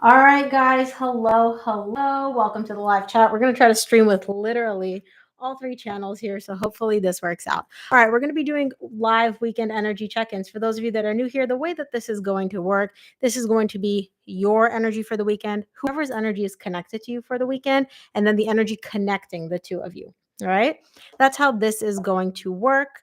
All right, guys. Hello, hello. Welcome to the live chat. We're going to try to stream with literally all three channels here. So hopefully this works out. All right, we're going to be doing live weekend energy check-ins. For those of you that are new here, the way that this is going to work, this is going to be your energy for the weekend, whoever's energy is connected to you for the weekend, and then the energy connecting the two of you. All right, that's how this is going to work.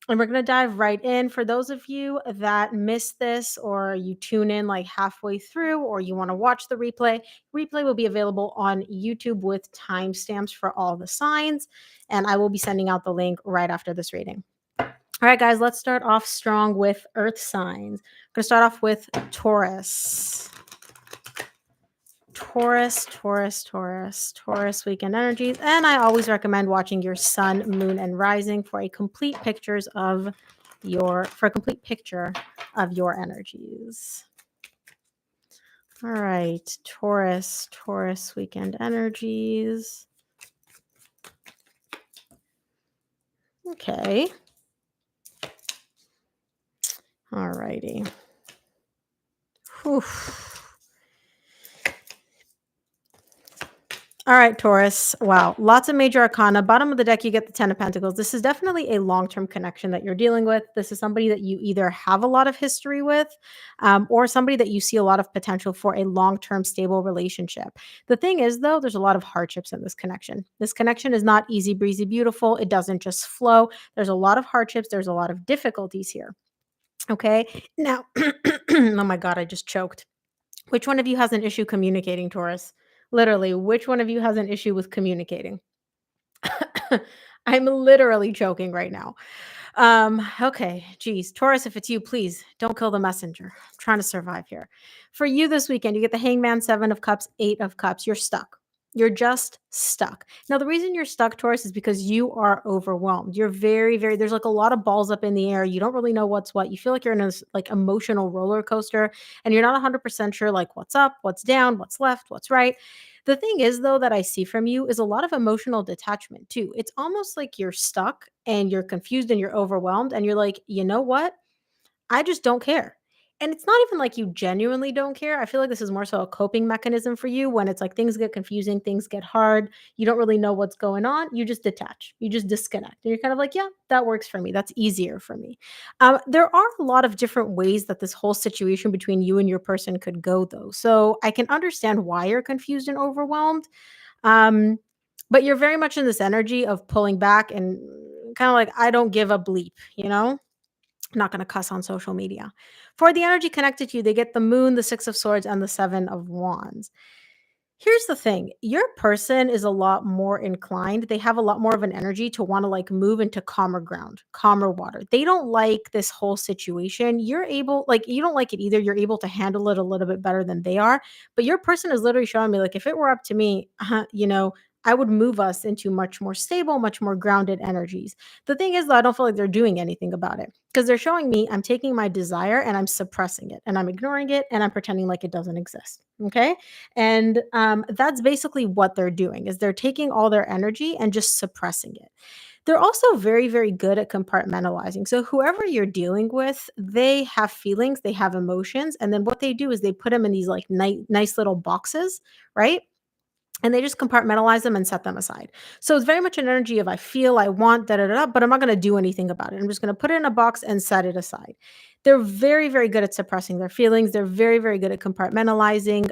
And we're going to dive right in. For those of you that missed this or you tune in like halfway through or you want to watch the replay will be available on YouTube with timestamps for all the signs. And I will be sending out the link right after this reading. All right, guys, let's start off strong with earth signs. I'm going to start off with Taurus. Taurus weekend energies. And I always recommend watching your sun, moon, and rising for a complete picture of your energies. All right, Taurus weekend energies. Okay. All righty. Whew. All right, Taurus. Wow. Lots of major arcana. Bottom of the deck, you get the 10 of Pentacles. This is definitely a long-term connection that you're dealing with. This is somebody that you either have a lot of history with or somebody that you see a lot of potential for a long-term stable relationship. The thing is, though, there's a lot of hardships in this connection. This connection is not easy, breezy, beautiful. It doesn't just flow. There's a lot of hardships. There's a lot of difficulties here. Okay. Now, oh my God, I just choked. Which one of you has an issue communicating, Taurus? Literally, which one of you has an issue with communicating? I'm literally choking right now. Okay, geez. Taurus, if it's you, please don't kill the messenger. I'm trying to survive here. For you this weekend, you get the Hangman, 7 of Cups, 8 of Cups. You're stuck. You're just stuck. Now, the reason you're stuck, Taurus, is because you are overwhelmed. You're very, very, there's like a lot of balls up in the air. You don't really know what's what. You feel like you're in a like emotional roller coaster and you're not 100% sure like what's up, what's down, what's left, what's right. The thing is, though, that I see from you is a lot of emotional detachment too. It's almost like you're stuck and you're confused and you're overwhelmed and you're like, you know what? I just don't care. And it's not even like you genuinely don't care. I feel like this is more so a coping mechanism for you when it's like things get confusing, things get hard, you don't really know what's going on. You just detach, you just disconnect. And you're kind of like, yeah, that works for me. That's easier for me. There are a lot of different ways that this whole situation between you and your person could go, though. So I can understand why you're confused and overwhelmed. Um, but you're very much in this energy of pulling back and kind of like, I don't give a bleep, you know? Not going to cuss on social media. For the energy connected to you, they get the moon, the 6 of swords, and the 7 of wands. Here's the thing. Your person is a lot more inclined. They have a lot more of an energy to want to like move into calmer ground, calmer water. They don't like this whole situation. You're able, like, you don't like it either. You're able to handle it a little bit better than they are. But your person is literally showing me, like, if it were up to me, I would move us into much more stable, much more grounded energies. The thing is, though, I don't feel like they're doing anything about it because they're showing me I'm taking my desire and I'm suppressing it and I'm ignoring it and I'm pretending like it doesn't exist. Okay. And that's basically what they're doing is they're taking all their energy and just suppressing it. They're also very, very good at compartmentalizing. So whoever you're dealing with, they have feelings, they have emotions, and then what they do is they put them in these like nice little boxes, right? And they just compartmentalize them and set them aside. So it's very much an energy of I feel, I want, da da da, but I'm not going to do anything about it. I'm just going to put it in a box and set it aside. They're very, very good at suppressing their feelings. They're very, very good at compartmentalizing.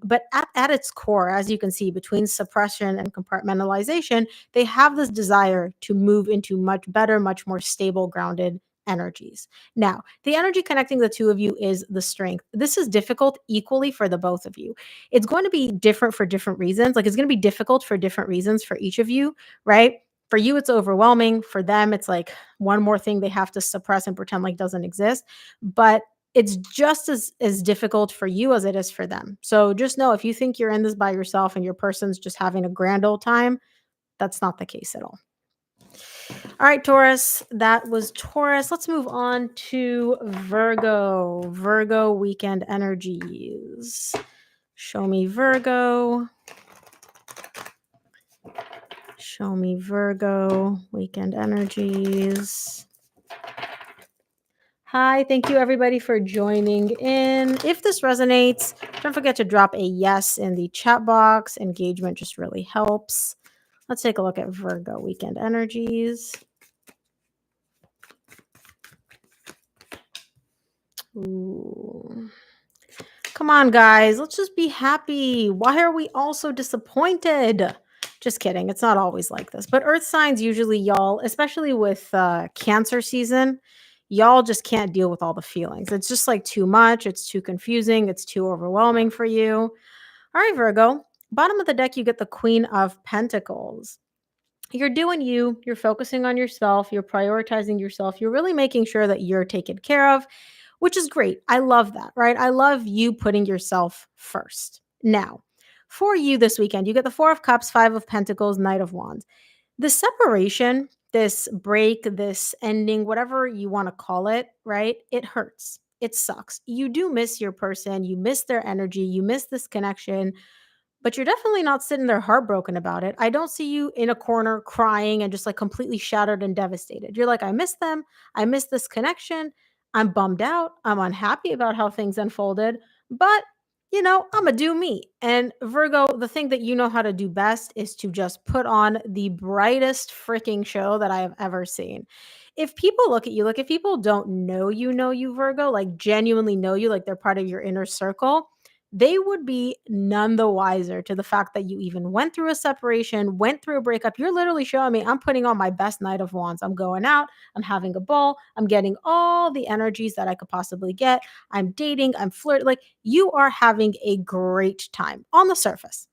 But at its core, as you can see, between suppression and compartmentalization, they have this desire to move into much better, much more stable, grounded energies. Now, the energy connecting the two of you is the strength. This is difficult equally for the both of you. It's going to be different for different reasons. Like it's going to be difficult for different reasons for each of you, right? For you, it's overwhelming. For them, it's like one more thing they have to suppress and pretend like doesn't exist. But it's just as difficult for you as it is for them. So just know if you think you're in this by yourself and your person's just having a grand old time, that's not the case at all. All right, Taurus, that was Taurus. Let's move on to Virgo. Virgo weekend energies. Show me Virgo. Show me Virgo weekend energies. Hi, thank you everybody for joining in. If this resonates, don't forget to drop a yes in the chat box. Engagement just really helps. Let's take a look at Virgo weekend energies. Ooh. Come on, guys. Let's just be happy. Why are we all so disappointed? Just kidding. It's not always like this. But earth signs usually, y'all, especially with Cancer season, y'all just can't deal with all the feelings. It's just like too much. It's too confusing. It's too overwhelming for you. All right, Virgo. Bottom of the deck, you get the Queen of Pentacles. You're doing you. You're focusing on yourself. You're prioritizing yourself. You're really making sure that you're taken care of, which is great. I love that, right? I love you putting yourself first. Now, for you this weekend, you get the Four of Cups, Five of Pentacles, Knight of Wands. The separation, this break, this ending, whatever you want to call it, right? It hurts. It sucks. You do miss your person. You miss their energy. You miss this connection, but you're definitely not sitting there heartbroken about it. I don't see you in a corner crying and just like completely shattered and devastated. You're like, I miss them. I miss this connection. I'm bummed out. I'm unhappy about how things unfolded, but I'm a do me. And Virgo, the thing that you know how to do best is to just put on the brightest freaking show that I have ever seen. If people look at you, like if people don't know you, Virgo, like genuinely know you, like they're part of your inner circle, they would be none the wiser to the fact that you even went through a separation, went through a breakup. You're literally showing me I'm putting on my best Knight of Wands. I'm going out, I'm having a ball, I'm getting all the energies that I could possibly get. I'm dating, I'm flirting. Like you are having a great time on the surface.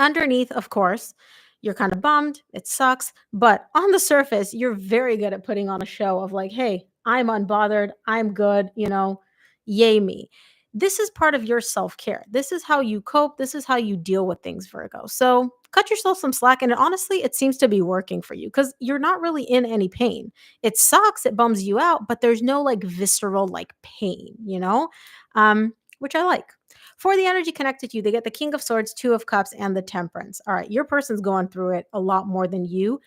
Underneath, of course, you're kind of bummed. It sucks. But on the surface, you're very good at putting on a show of like, hey, I'm unbothered. I'm good. Yay me. This is part of your self care. This is how you cope. This is how you deal with things, Virgo. So cut yourself some slack. And honestly, it seems to be working for you because you're not really in any pain. It sucks. It bums you out, but there's no like visceral like pain, which I like. For the energy connected to you, they get the King of Swords, Two of Cups, and the Temperance. All right, your person's going through it a lot more than you,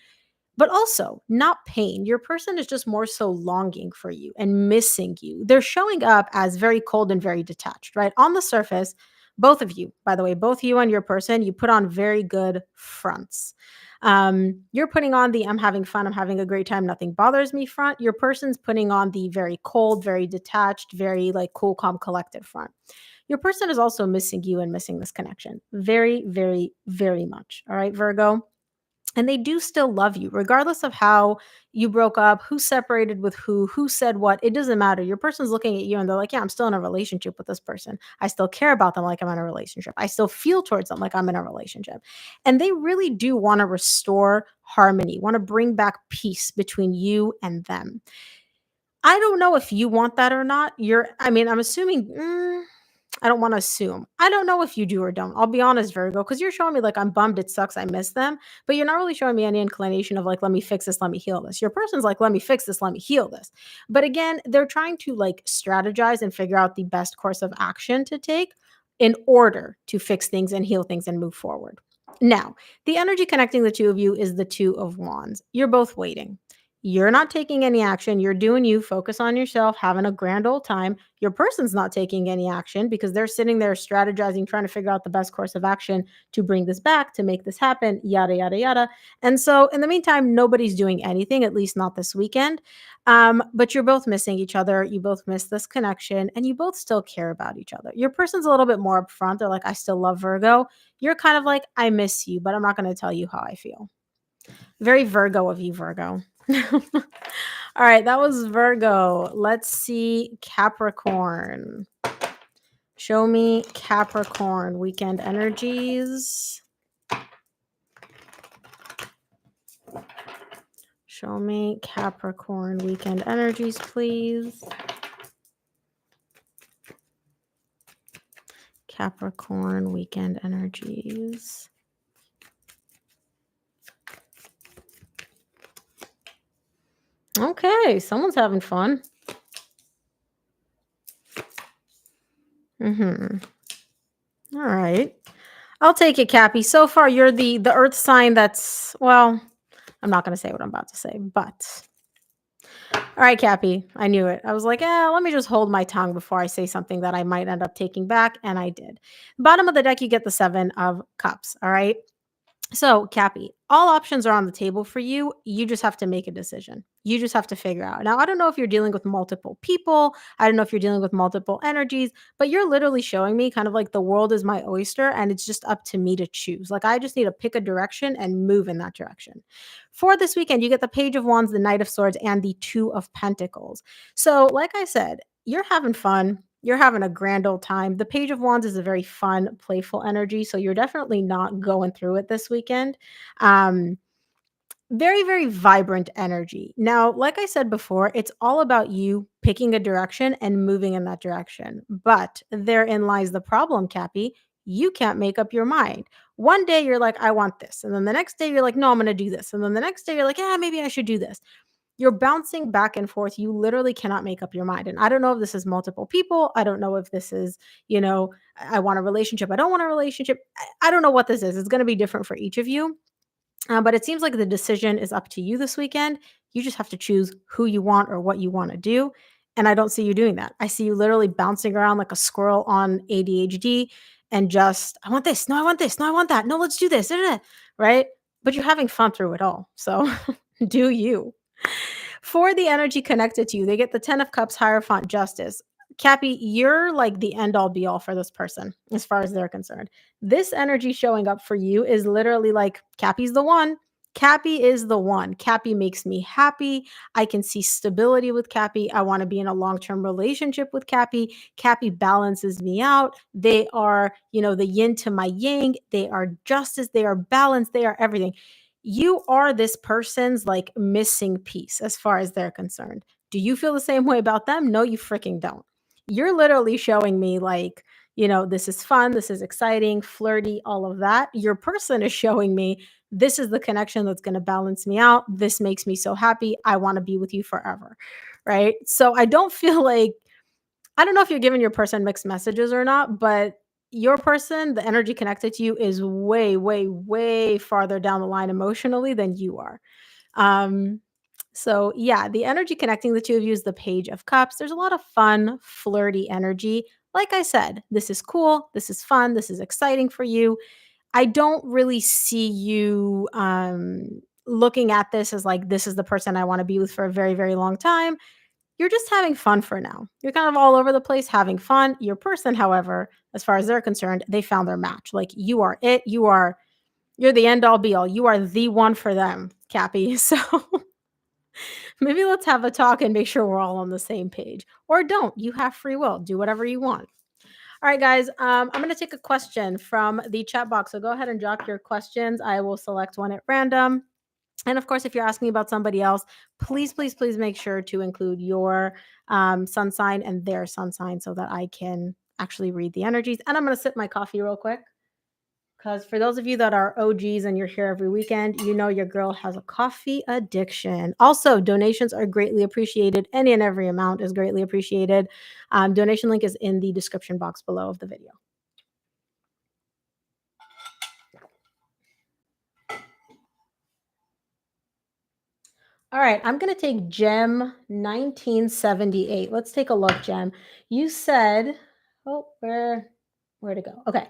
but also not pain. Your person is just more so longing for you and missing you. They're showing up as very cold and very detached, right? On the surface, both of you, by the way, both you and your person, you put on very good fronts. You're putting on the I'm having fun, I'm having a great time, nothing bothers me front. Your person's putting on the very cold, very detached, very like cool, calm, collected front. Your person is also missing you and missing this connection very, very, very much. All right, Virgo. And they do still love you, regardless of how you broke up, who separated with who said what. It doesn't matter. Your person's looking at you and they're like, yeah, I'm still in a relationship with this person. I still care about them like I'm in a relationship. I still feel towards them like I'm in a relationship. And they really do want to restore harmony, want to bring back peace between you and them. I don't know if you want that or not. I'm assuming. I don't want to assume. I don't know if you do or don't. I'll be honest, Virgo, because you're showing me like I'm bummed, it sucks, I miss them, but you're not really showing me any inclination of like, let me fix this, let me heal this. Your person's like, let me fix this, let me heal this. But again, they're trying to like strategize and figure out the best course of action to take in order to fix things and heal things and move forward. Now, the energy connecting the two of you is the Two of Wands. You're both waiting. You're not taking any action. You're doing you, focus on yourself, having a grand old time. Your person's not taking any action because they're sitting there strategizing, trying to figure out the best course of action to bring this back, to make this happen, yada, yada, yada. And so in the meantime, nobody's doing anything, at least not this weekend. But you're both missing each other. You both miss this connection and you both still care about each other. Your person's a little bit more upfront. They're like, I still love Virgo. You're kind of like, I miss you, but I'm not going to tell you how I feel. Very Virgo of you, Virgo. All right, that was Virgo. Let's see Capricorn. Show me Capricorn weekend energies. Show me Capricorn weekend energies, please. Capricorn weekend energies. Okay, someone's having fun. All right. I'll take it, Cappy. So far, you're the earth sign that's, well, I'm not going to say what I'm about to say, but All right, Cappy. I knew it. I was like, let me just hold my tongue before I say something that I might end up taking back. And I did. Bottom of the deck, you get the 7 of Cups. All right. So, Cappy, all options are on the table for you. You just have to make a decision. You just have to figure out. Now, I don't know if you're dealing with multiple people. I don't know if you're dealing with multiple energies, but you're literally showing me kind of like the world is my oyster and it's just up to me to choose. Like, I just need to pick a direction and move in that direction. For this weekend, you get the Page of Wands, the Knight of Swords, and the Two of Pentacles. So, like I said, you're having fun. You're having a grand old time. The Page of Wands is a very fun, playful energy. So you're definitely not going through it this weekend. Um, Very, very vibrant energy. Now, like I said before, it's all about you picking a direction and moving in that direction. But therein lies the problem, Cappy. You can't make up your mind. One day you're like, I want this. And then the next day you're like, no, I'm going to do this. And then the next day you're like, yeah, maybe I should do this. You're bouncing back and forth. You literally cannot make up your mind. And I don't know if this is multiple people. I don't know if this is, I want a relationship. I don't want a relationship. I don't know what this is. It's going to be different for each of you. But it seems like the decision is up to you this weekend. You just have to choose who you want or what you want to do. And I don't see you doing that. I see you literally bouncing around like a squirrel on ADHD and just, I want this. No, I want this. No, I want that. No, let's do this. Right. But you're having fun through it all. So do you. For the energy connected to you, they get the 10 of Cups, Hierophant, Justice. Cappy, you're like the end all be all for this person as far as they're concerned. This energy showing up for you is literally like, Cappy's the one. Cappy is the one. Cappy makes me happy. I can see stability with Cappy. I want to be in a long term relationship with Cappy. Cappy balances me out. They are, the yin to my yang. They are justice. They are balance. They are everything. You are this person's like missing piece as far as they're concerned. Do you feel the same way about them? No, you freaking don't. You're literally showing me like, this is fun, this is exciting, flirty, all of that. Your person is showing me this is the connection that's going to balance me out. This makes me so happy. I want to be with you forever. Right. So I don't feel like, I don't know if you're giving your person mixed messages or not, but your person, the energy connected to you is way, way, way farther down the line emotionally than you are. Um, so yeah, the energy connecting the two of you is the Page of Cups. There's a lot of fun, flirty energy. Like I said, this is cool. This is fun. This is exciting for you. I don't really see you looking at this as like, this is the person I want to be with for a very, very long time. You're just having fun for now. You're kind of all over the place having fun. Your person, however, as far as they're concerned, they found their match. Like you are it. You're the end all be all. You are the one for them, Cappy. So maybe let's have a talk and make sure we're all on the same page. Or don't. You have free will. Do whatever you want. All right, guys. I'm going to take a question from the chat box. So go ahead and drop your questions. I will select one at random. And of course, if you're asking about somebody else, please, please, please make sure to include your sun sign and their sun sign so that I can actually read the energies. And I'm going to sip my coffee real quick. Because for those of you that are OGs and you're here every weekend, you know your girl has a coffee addiction. Also, donations are greatly appreciated. Any and every amount is greatly appreciated. Donation link is in the description box below of the video. All right, I'm going to take Gem 1978. Let's take a look, Gem. You said, where to go? Okay.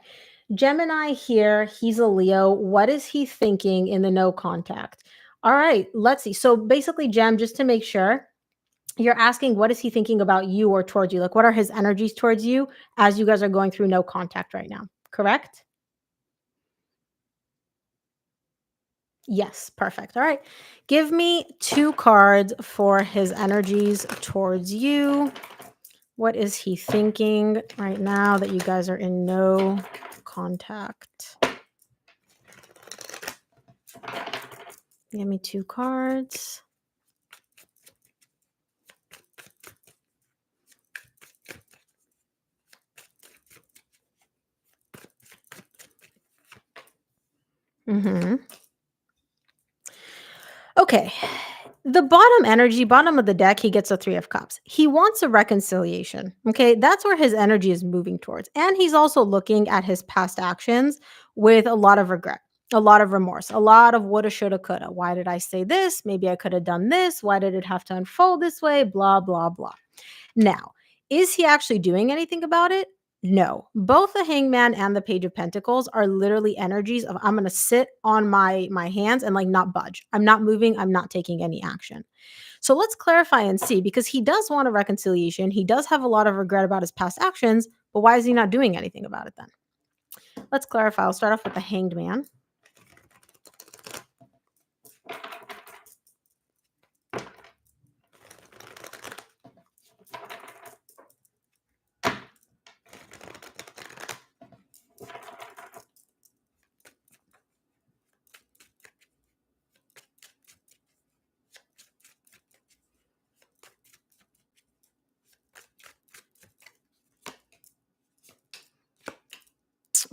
Gemini here, he's a Leo. What is he thinking in the no contact? All right, let's see. So basically, Gem, just to make sure, you're asking what is he thinking about you or towards you? Like what are his energies towards you as you guys are going through no contact right now? Correct? Yes, perfect. All right. Give me 2 cards for his energies towards you. What is he thinking right now that you guys are in no contact? Give me 2 cards. Okay. The bottom energy, bottom of the deck, he gets a 3 of Cups. He wants a reconciliation. Okay. That's where his energy is moving towards. And he's also looking at his past actions with a lot of regret. A lot of remorse, a lot of woulda, shoulda, coulda. Why did I say this? Maybe I could have done this. Why did it have to unfold this way? Blah, blah, blah. Now, is he actually doing anything about it? No. Both the Hangman and the Page of Pentacles are literally energies of I'm going to sit on my hands and like not budge. I'm not moving, I'm not taking any action. So let's clarify and see, because he does want a reconciliation. He does have a lot of regret about his past actions, but why is he not doing anything about it then? Let's clarify. I'll start off with the Hanged Man.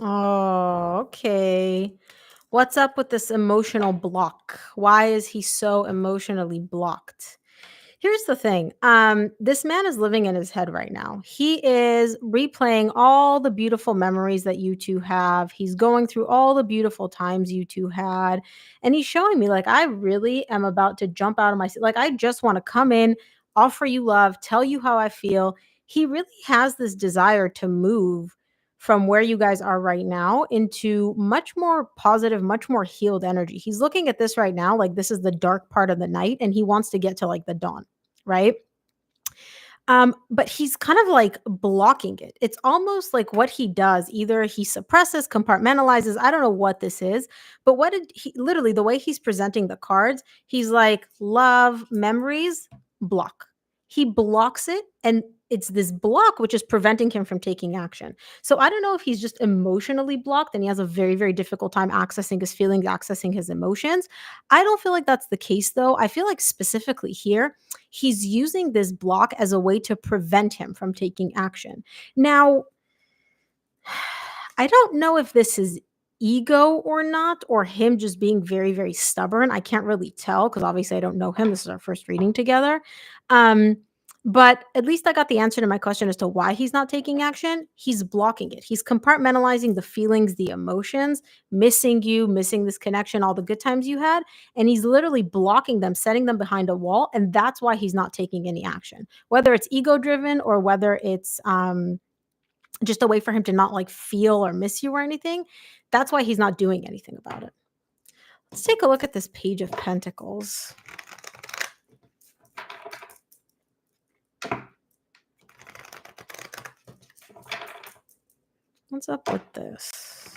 Oh, okay. What's up with this emotional block? Why is he so emotionally blocked? Here's the thing. This man is living in his head right now. He is replaying all the beautiful memories that you two have. He's going through all the beautiful times you two had. And he's showing me, like, I really am about to jump out of my seat. Like, I just want to come in, offer you love, tell you how I feel. He really has this desire to move from where you guys are right now into much more positive, much more healed energy. He's looking at this right now like this is the dark part of the night and he wants to get to like the dawn, right? But he's kind of like blocking it. It's almost like what he does, either he suppresses, compartmentalizes. I don't know what this is, but what did he literally the way he's presenting the cards, he's like love, memories, block. He blocks it, and it's this block which is preventing him from taking action. So I don't know if he's just emotionally blocked and he has a very, very difficult time accessing his feelings, accessing his emotions. I don't feel like that's the case though. I feel like specifically here, he's using this block as a way to prevent him from taking action. Now, I don't know if this is ego or not, or him just being very, very stubborn. I can't really tell because obviously I don't know him. This is our first reading together. Um, but at least I got the answer to my question as to why he's not taking action. He's blocking it. He's compartmentalizing the feelings, the emotions, missing you, missing this connection, all the good times you had. And he's literally blocking them, setting them behind a wall. And that's why he's not taking any action, whether it's ego driven or whether it's just a way for him to not like feel or miss you or anything. That's why he's not doing anything about it. Let's take a look at this Page of Pentacles. What's up with this?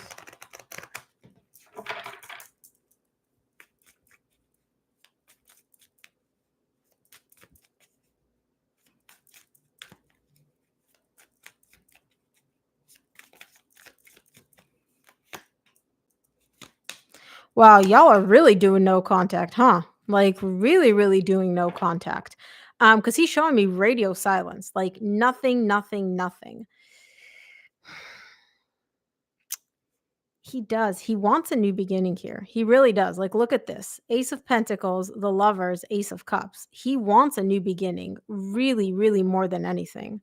Wow, y'all are really doing no contact, huh? Like really, really doing no contact. Because he's showing me radio silence, like nothing, nothing, nothing. He does. He wants a new beginning here. He really does. Like, look at this. Ace of Pentacles, the Lovers, Ace of Cups. He wants a new beginning, really, really more than anything.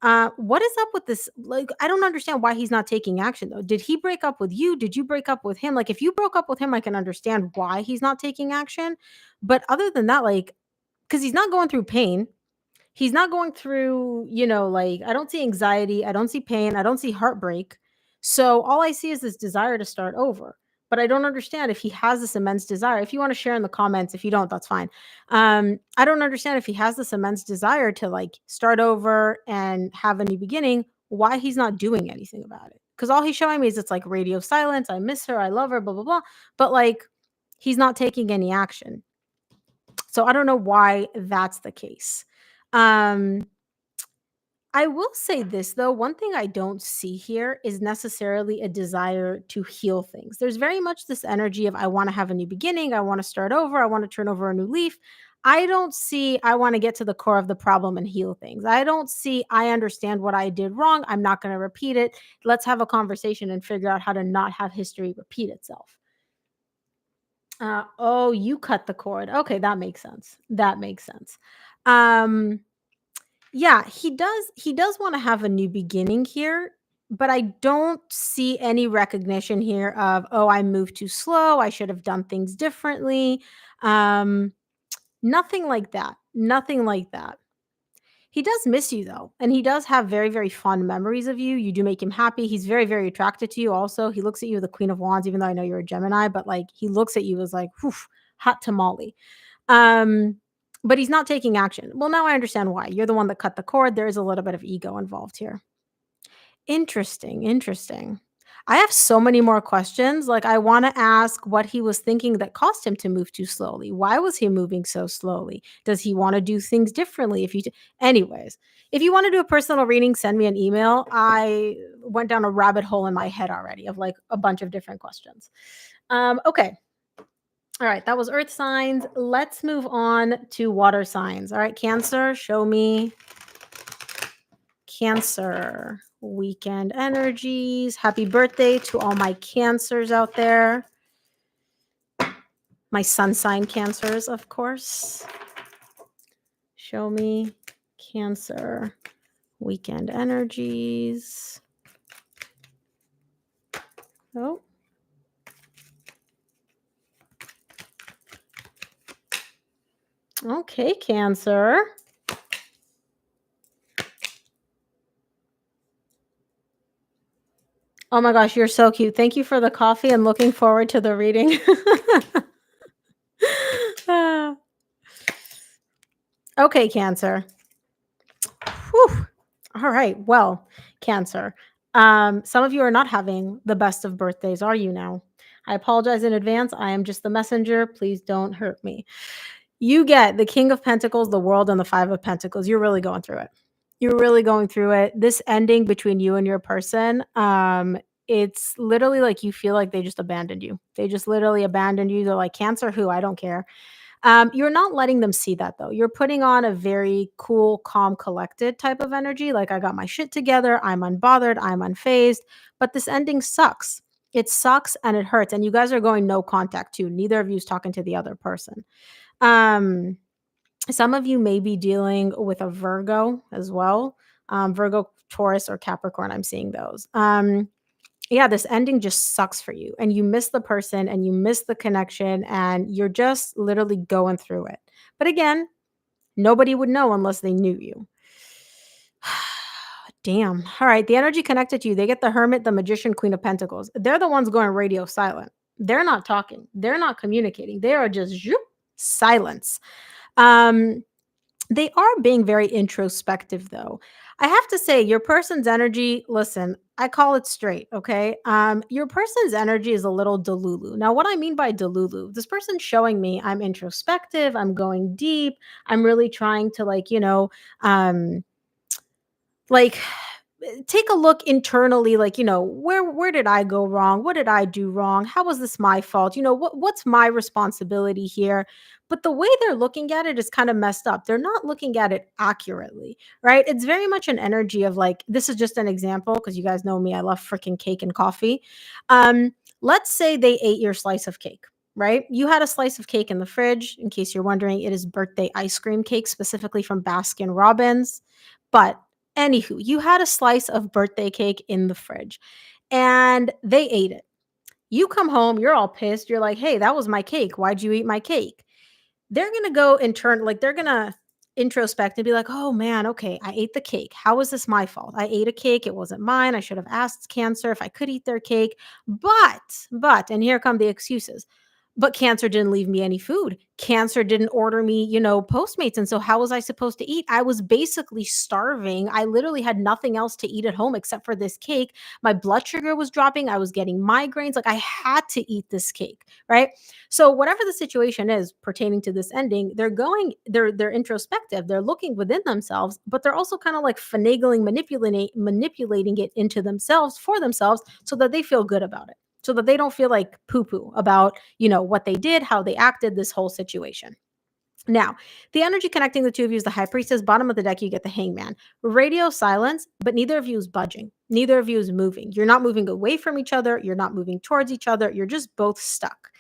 What is up with this? Like, I don't understand why he's not taking action though. Did he break up with you? Did you break up with him? Like, if you broke up with him, I can understand why he's not taking action. But other than that, like, because he's not going through pain, he's not going through, like, I don't see anxiety, I don't see pain, I don't see heartbreak. So all I see is this desire to start over. But I don't understand if he has this immense desire. If you want to share in the comments, if you don't, that's fine. I don't understand if he has this immense desire to like start over and have a new beginning, why he's not doing anything about it. Because all he's showing me is it's like radio silence. I miss her. I love her, blah, blah, blah. But like he's not taking any action. So I don't know why that's the case. Um, I will say this though, one thing I don't see here is necessarily a desire to heal things. There's very much this energy of I want to have a new beginning, I want to start over, I want to turn over a new leaf. I don't see I want to get to the core of the problem and heal things. I don't see I understand what I did wrong. I'm not going to repeat it. Let's have a conversation and figure out how to not have history repeat itself. Oh, you cut the cord. Okay, that makes sense. That makes sense. Um, yeah, he does want to have a new beginning here. but I don't see any recognition here of, oh, I moved too slow. I should have done things differently. Um, Nothing like that. Nothing like that. He does miss you though, and he does have very, very fond memories of you. You do make him happy. He's very, very attracted to you also. He looks at you with the Queen of Wands, even though I know you're a Gemini, but like he looks at you as like, whew, hot tamale. Um, but he's not taking action. Well, now I understand why. You're the one that cut the cord. There is a little bit of ego involved here. Interesting, interesting. I have so many more questions. Like, I want to ask what he was thinking that caused him to move too slowly. Why was he moving so slowly? Does he want to do things differently? Anyways, if you want to do a personal reading, send me an email. I went down a rabbit hole in my head already of like a bunch of different questions. Okay. All right. That was earth signs. Let's move on to water signs. All right. Cancer, show me Cancer weekend energies. Happy birthday to all my Cancers out there. My sun sign Cancers, of course. Show me Cancer weekend energies. Oh. Okay, Cancer. Oh my gosh, you're so cute. Thank you for the coffee and looking forward to the reading. Okay, Cancer. Whew. All right. Well, Cancer. Some of you are not having the best of birthdays, are you now? I apologize in advance. I am just the messenger. Please don't hurt me. You get the King of Pentacles, the World, and the Five of Pentacles. You're really going through it. You're really going through it. This ending between you and your person, it's literally like you feel like they just abandoned you. They just literally abandoned you. They're like, Cancer, who? I don't care. You're not letting them see that though. You're putting on a very cool, calm, collected type of energy. Like, I got my shit together. I'm unbothered. I'm unfazed. But this ending sucks. It sucks and it hurts. And you guys are going no contact too. Neither of you is talking to the other person. Some of you may be dealing with a Virgo as well. Virgo, Taurus, or Capricorn. I'm seeing those. Yeah, this ending just sucks for you, and you miss the person and you miss the connection, and you're just literally going through it. But again, nobody would know unless they knew you. Damn. All right. The energy connected to you, they get the Hermit, the Magician, Queen of Pentacles. They're the ones going radio silent. They're not talking. They're not communicating. They are just silence. They are being very introspective, though. I have to say, your person's energy, listen, I call it straight, okay? Your person's energy is a little delulu. Now, what I mean by delulu, this person's showing me I'm introspective, I'm going deep, I'm really trying to, like take a look internally, like, where did I go wrong? What did I do wrong? How was this my fault? What's my responsibility here? But the way they're looking at it is kind of messed up. They're not looking at it accurately, right? It's very much an energy of like, this is just an example because you guys know me, I love freaking cake and coffee. Let's say they ate your slice of cake, right? You had a slice of cake in the fridge. In case you're wondering, it is birthday ice cream cake, specifically from Baskin Robbins. But anywho, you had a slice of birthday cake in the fridge and they ate it. You come home, you're all pissed. You're like, hey, that was my cake. Why'd you eat my cake? They're going to go like they're going to introspect and be like, oh man, okay, I ate the cake. How was this my fault? I ate a cake. It wasn't mine. I should have asked Cancer if I could eat their cake. And here come the excuses. But Cancer didn't leave me any food. Cancer didn't order me, Postmates. And so how was I supposed to eat? I was basically starving. I literally had nothing else to eat at home except for this cake. My blood sugar was dropping. I was getting migraines. Like, I had to eat this cake, right? So whatever the situation is pertaining to this ending, they're introspective. They're looking within themselves, but they're also kind of like finagling, manipulating it into themselves for themselves so that they feel good about it. So that they don't feel like poo-poo about, what they did, how they acted, this whole situation. Now, the energy connecting the two of you is the High Priestess. Bottom of the deck, you get the Hangman. Radio silence, but neither of you is budging. Neither of you is moving. You're not moving away from each other. You're not moving towards each other. You're just both stuck.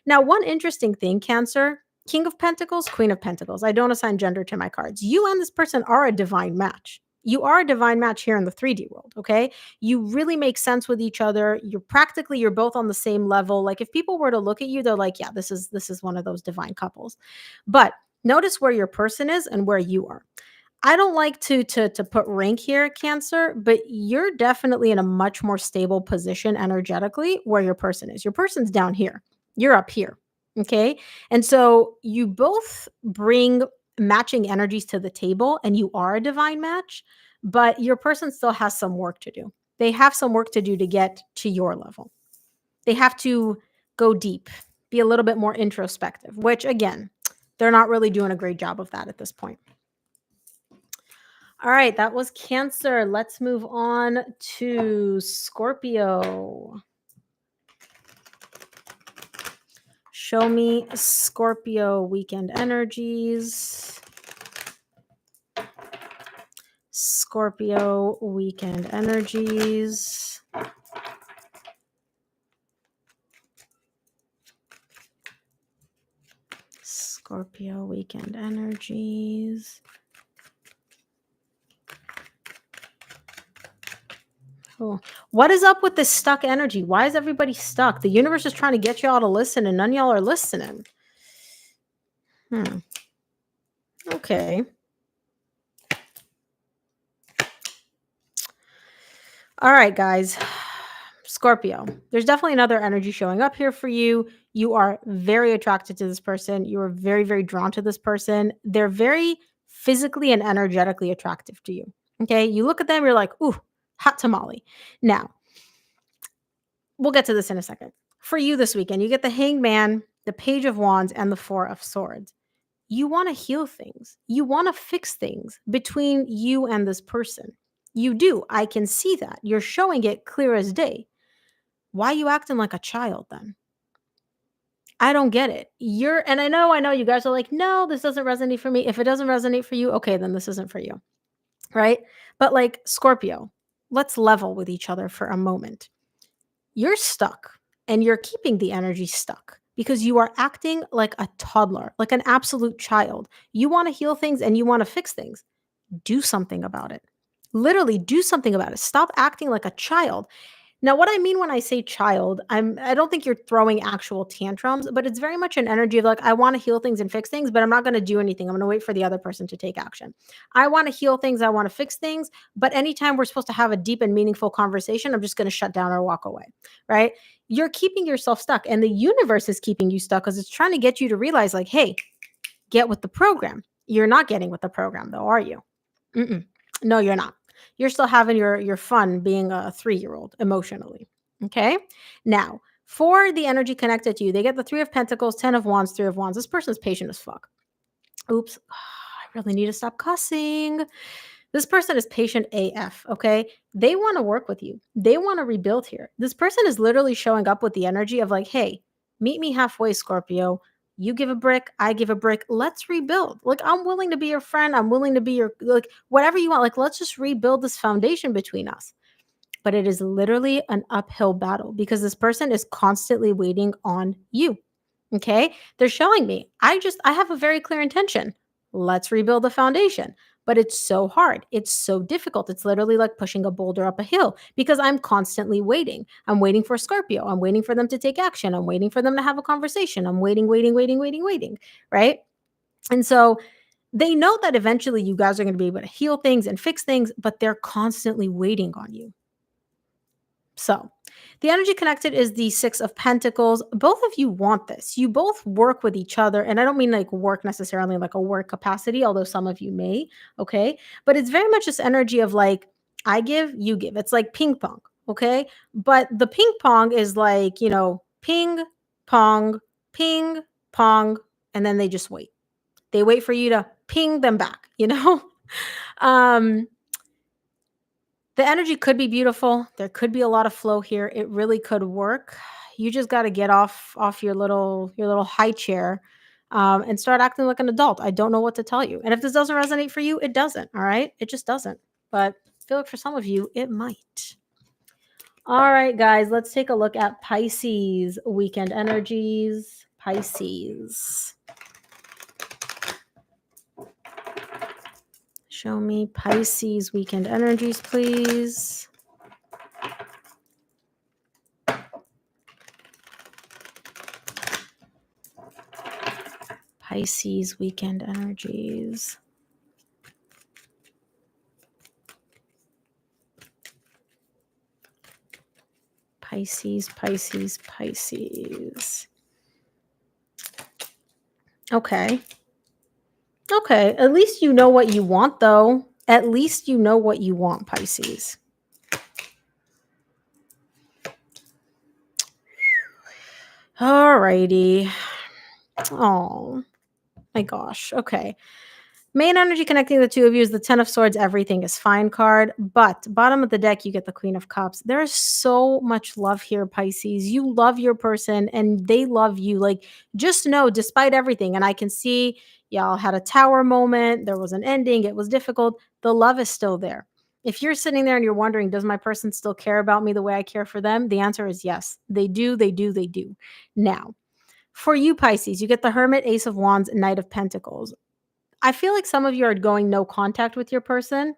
Now, one interesting thing, Cancer, King of Pentacles, Queen of Pentacles. I don't assign gender to my cards. You and this person are a divine match. You are a divine match here in the 3D world, okay? You really make sense with each other. You're both on the same level. Like if people were to look at you, they're like, yeah, this is one of those divine couples. But notice where your person is and where you are. I don't like to put rank here, Cancer, but you're definitely in a much more stable position energetically where your person is. Your person's down here. You're up here. Okay? And so you both bring matching energies to the table and you are a divine match, but your person still has some work to do. They have some work to do to get to your level. They have to go deep, be a little bit more introspective, which again, they're not really doing a great job of that at this point. All right, that was Cancer. Let's move on to Scorpio. Show me Scorpio weekend energies. Scorpio weekend energies. Scorpio weekend energies. Oh, what is up with this stuck energy? Why is everybody stuck? The universe is trying to get y'all to listen and none of y'all are listening. Okay. All right, guys. Scorpio, there's definitely another energy showing up here for you. You are very attracted to this person. You are very, very drawn to this person. They're very physically and energetically attractive to you. Okay. You look at them, you're like, ooh, hot tamale. Now, we'll get to this in a second. For you this weekend, you get the Hangman, the Page of Wands, and the Four of Swords. You want to heal things. You want to fix things between you and this person. You do. I can see that. You're showing it clear as day. Why are you acting like a child then? I don't get it. And I know you guys are like, no, this doesn't resonate for me. If it doesn't resonate for you, okay, then this isn't for you. Right? But like Scorpio, let's level with each other for a moment. You're stuck and you're keeping the energy stuck because you are acting like a toddler, like an absolute child. You want to heal things and you want to fix things. Do something about it. Literally do something about it. Stop acting like a child. Now, what I mean when I say child, I don't think you're throwing actual tantrums, but it's very much an energy of like, I want to heal things and fix things, but I'm not going to do anything. I'm going to wait for the other person to take action. I want to heal things. I want to fix things. But anytime we're supposed to have a deep and meaningful conversation, I'm just going to shut down or walk away. Right? You're keeping yourself stuck and the universe is keeping you stuck because it's trying to get you to realize like, hey, get with the program. You're not getting with the program though, are you? Mm-mm. No, you're not. You're still having your fun being a 3-year-old emotionally. Okay. Now, for the energy connected to you, they get the 3 of Pentacles, 10 of Wands, 3 of Wands. This person's patient as fuck. Oops. I really need to stop cussing. This person is patient AF. Okay. They want to work with you. They want to rebuild here. This person is literally showing up with the energy of like, hey, meet me halfway, Scorpio. You give a brick, I give a brick. Let's rebuild. Like, I'm willing to be your friend. I'm willing to be your, like, whatever you want. Like, let's just rebuild this foundation between us. But it is literally an uphill battle because this person is constantly waiting on you. Okay. They're showing me, I have a very clear intention. Let's rebuild the foundation. But it's so hard. It's so difficult. It's literally like pushing a boulder up a hill because I'm constantly waiting. I'm waiting for Scorpio. I'm waiting for them to take action. I'm waiting for them to have a conversation. I'm waiting. Right. And so they know that eventually you guys are going to be able to heal things and fix things, but they're constantly waiting on you. So the energy connected is the 6 of Pentacles. Both of you want this. You both work with each other. And I don't mean like work necessarily like a work capacity, although some of you may. Okay. But it's very much this energy of like, I give, you give. It's like ping pong. Okay. But the ping pong is like, ping, pong, ping, pong. And then they just wait. They wait for you to ping them back, um, the energy could be beautiful. There could be a lot of flow here. It really could work. You just got to get off your little high chair and start acting like an adult. I don't know what to tell you. And if this doesn't resonate for you, it doesn't. All right, it just doesn't. But I feel like for some of you, it might. All right, guys, let's take a look at Pisces weekend energies. Pisces. Show me Pisces weekend energies, please. Pisces weekend energies. Pisces, Pisces, Pisces. Okay. Okay. At least you know what you want, though. At least you know what you want, Pisces. Alrighty. Oh my gosh. Okay. Main energy connecting the two of you is the Ten of Swords. Everything is fine card. But bottom of the deck, you get the Queen of Cups. There is so much love here, Pisces. You love your person and they love you. Like, just know, despite everything, and I can see y'all had a tower moment. There was an ending. It was difficult. The love is still there. If you're sitting there and you're wondering, does my person still care about me the way I care for them? The answer is yes. They do. They do. They do. Now, for you, Pisces, you get the Hermit, Ace of Wands, Knight of Pentacles. I feel like some of you are going no contact with your person.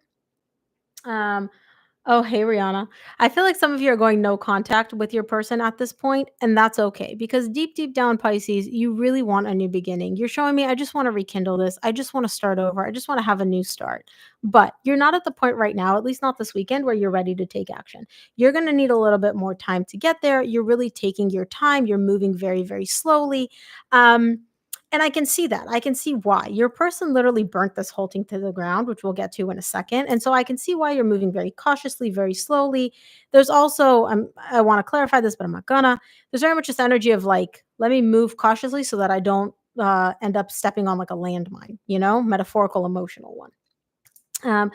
Oh, hey, Rihanna. I feel like some of you are going no contact with your person at this point, and that's okay because deep, deep down, Pisces, you really want a new beginning. You're showing me, I just want to rekindle this. I just want to start over. I just want to have a new start. But you're not at the point right now, at least not this weekend, where you're ready to take action. You're going to need a little bit more time to get there. You're really taking your time. You're moving very, very slowly. And I can see that. I can see why. Your person literally burnt this whole thing to the ground, which we'll get to in a second. And so I can see why you're moving very cautiously, very slowly. There's also, I want to clarify this, but I'm not gonna. There's very much this energy of like, let me move cautiously so that I don't end up stepping on like a landmine, metaphorical, emotional one.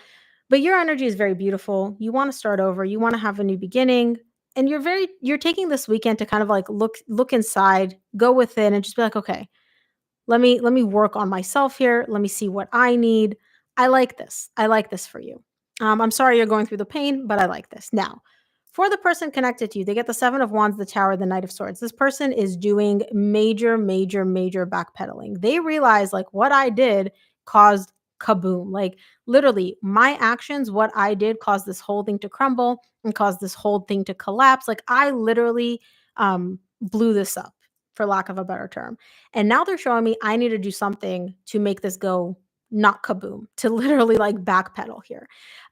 But your energy is very beautiful. You want to start over. You want to have a new beginning. And you're taking this weekend to kind of like look inside, go within, and just be like, okay, let me work on myself here. Let me see what I need. I like this. I like this for you. I'm sorry you're going through the pain, but I like this. Now, for the person connected to you, they get the Seven of Wands, the Tower, the Knight of Swords. This person is doing major, major, major backpedaling. They realize like what I did caused kaboom. Like literally, my actions, what I did caused this whole thing to crumble and caused this whole thing to collapse. Like I literally blew this up, for lack of a better term. And now they're showing me I need to do something to make this go not kaboom, to literally like backpedal here.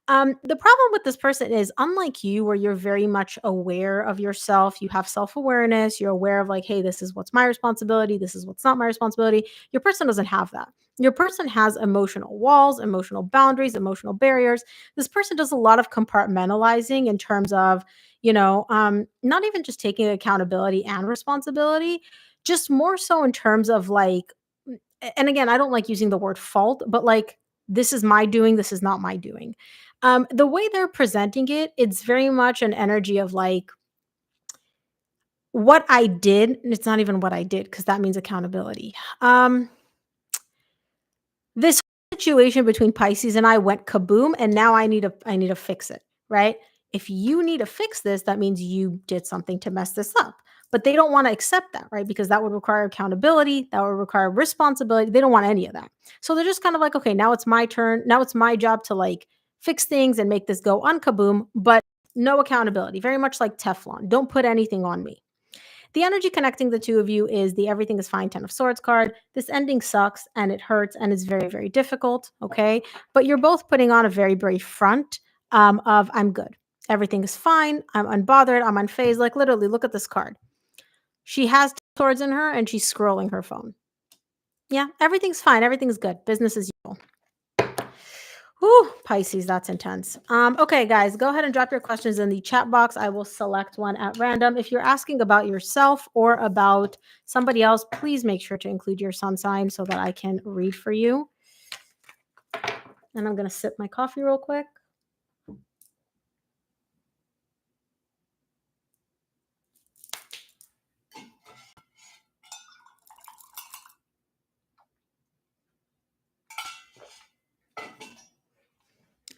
The problem with this person is, unlike you, where you're very much aware of yourself, you have self awareness, you're aware of like, hey, this is what's my responsibility, this is what's not my responsibility. Your person doesn't have that. Your person has emotional walls, emotional boundaries, emotional barriers. This person does a lot of compartmentalizing in terms of, not even just taking accountability and responsibility, just more so in terms of like, and again, I don't like using the word fault, but like, this is my doing, this is not my doing. The way they're presenting it, it's very much an energy of like, what I did, and it's not even what I did because that means accountability. This situation between Pisces and I went kaboom, and now I need to fix it, right? If you need to fix this, that means you did something to mess this up. But they don't want to accept that, right? Because that would require accountability, that would require responsibility. They don't want any of that. So they're just kind of like, okay, now it's my turn. Now it's my job to like fix things and make this go unkaboom, but no accountability. Very much like Teflon. Don't put anything on me. The energy connecting the two of you is the Everything is Fine Ten of Swords card. This ending sucks and it hurts and it's very, very difficult. Okay. But you're both putting on a very brave front of I'm good. Everything is fine. I'm unbothered. I'm unfazed. Like literally, look at this card. She has swords in her and she's scrolling her phone. Yeah, everything's fine. Everything's good. Business as usual. Whew, Pisces, that's intense. Okay, guys, go ahead and drop your questions in the chat box. I will select one at random. If you're asking about yourself or about somebody else, please make sure to include your sun sign so that I can read for you. And I'm going to sip my coffee real quick.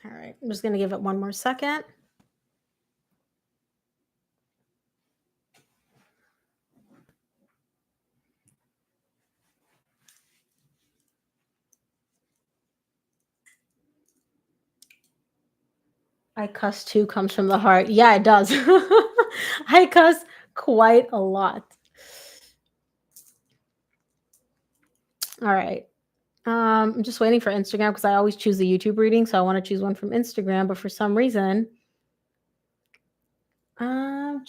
All right, I'm just going to give it one more second. I cuss too comes from the heart. Yeah, it does. I cuss quite a lot. All right. I'm just waiting for Instagram because I always choose the YouTube reading, so I want to choose one from Instagram, but for some reason, um,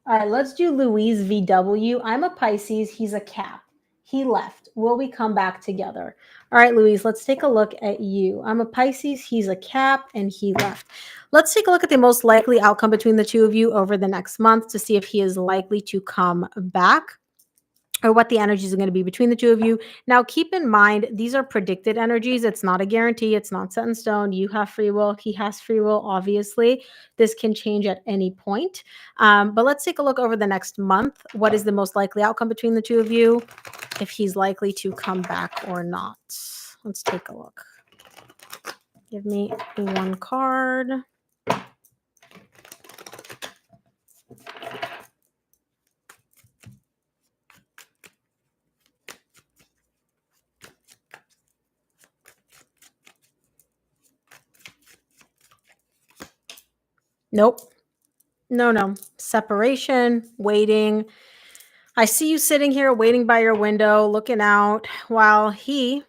all right, let's do Louise VW. I'm a Pisces. He's a Cap. He left. Will we come back together? All right, Louise, let's take a look at you. I'm a Pisces. He's a Cap, and he left. Let's take a look at the most likely outcome between the two of you over the next month to see if he is likely to come back, or what the energies are going to be between the two of you. Now, keep in mind, these are predicted energies. It's not a guarantee. It's not set in stone. You have free will. He has free will, obviously. This can change at any point. But let's take a look over the next month. What is the most likely outcome between the two of you? If he's likely to come back or not. Let's take a look. Give me one card. Nope. No. Separation, waiting. I see you sitting here waiting by your window, looking out while he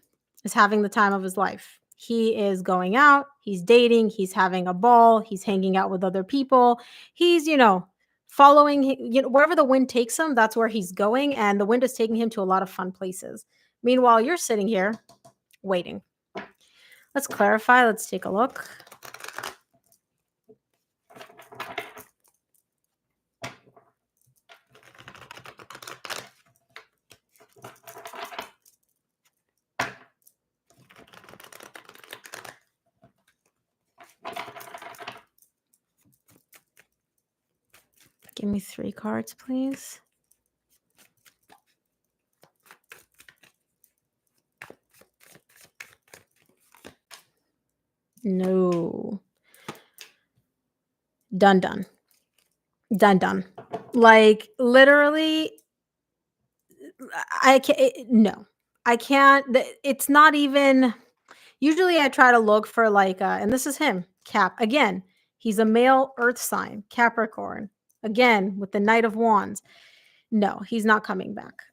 is having the time of his life. He is going out, he's dating, he's having a ball, he's hanging out with other people. He's, following, wherever the wind takes him, that's where he's going. And the wind is taking him to a lot of fun places. Meanwhile, you're sitting here waiting. Let's clarify. Let's take a look. Give me 3 cards, please. No. Done. Like, literally, I can't. No, I can't. It's not even. Usually, I try to look for like, and this is him, Cap. Again, he's a male Earth sign, Capricorn. Again, with the Knight of Wands. No, he's not coming back.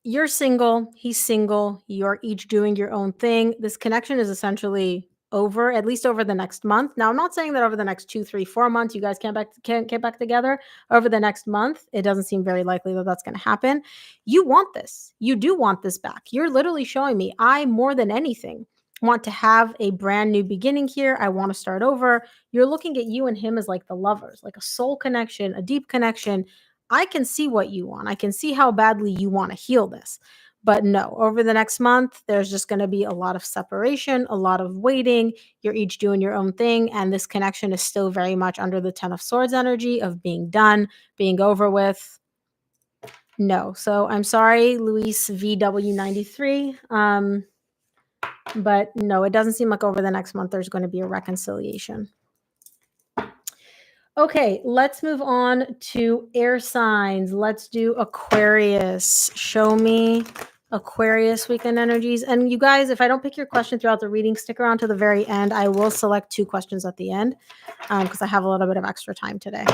You're single, he's single, you're each doing your own thing. This connection is essentially over, at least over the next month. Now, I'm not saying that over the next 2, 3, 4 months, you guys can't get back together. Over the next month, it doesn't seem very likely that that's going to happen. You want this. You do want this back. You're literally showing me, I, more than anything, want to have a brand new beginning here. I want to start over. You're looking at you and him as like the lovers, like a soul connection, a deep connection. I can see what you want. I can see how badly you want to heal this. But no, over the next month, there's just going to be a lot of separation, a lot of waiting. You're each doing your own thing. And this connection is still very much under the 10 of Swords energy of being done, being over with. No. So I'm sorry, Luis VW93. But no, it doesn't seem like over the next month there's going to be a reconciliation. Okay, let's move on to air signs. Let's do Aquarius. Show me Aquarius weekend energies. And you guys, if I don't pick your question throughout the reading, stick around to the very end. I will select 2 questions at the end because I have a little bit of extra time today.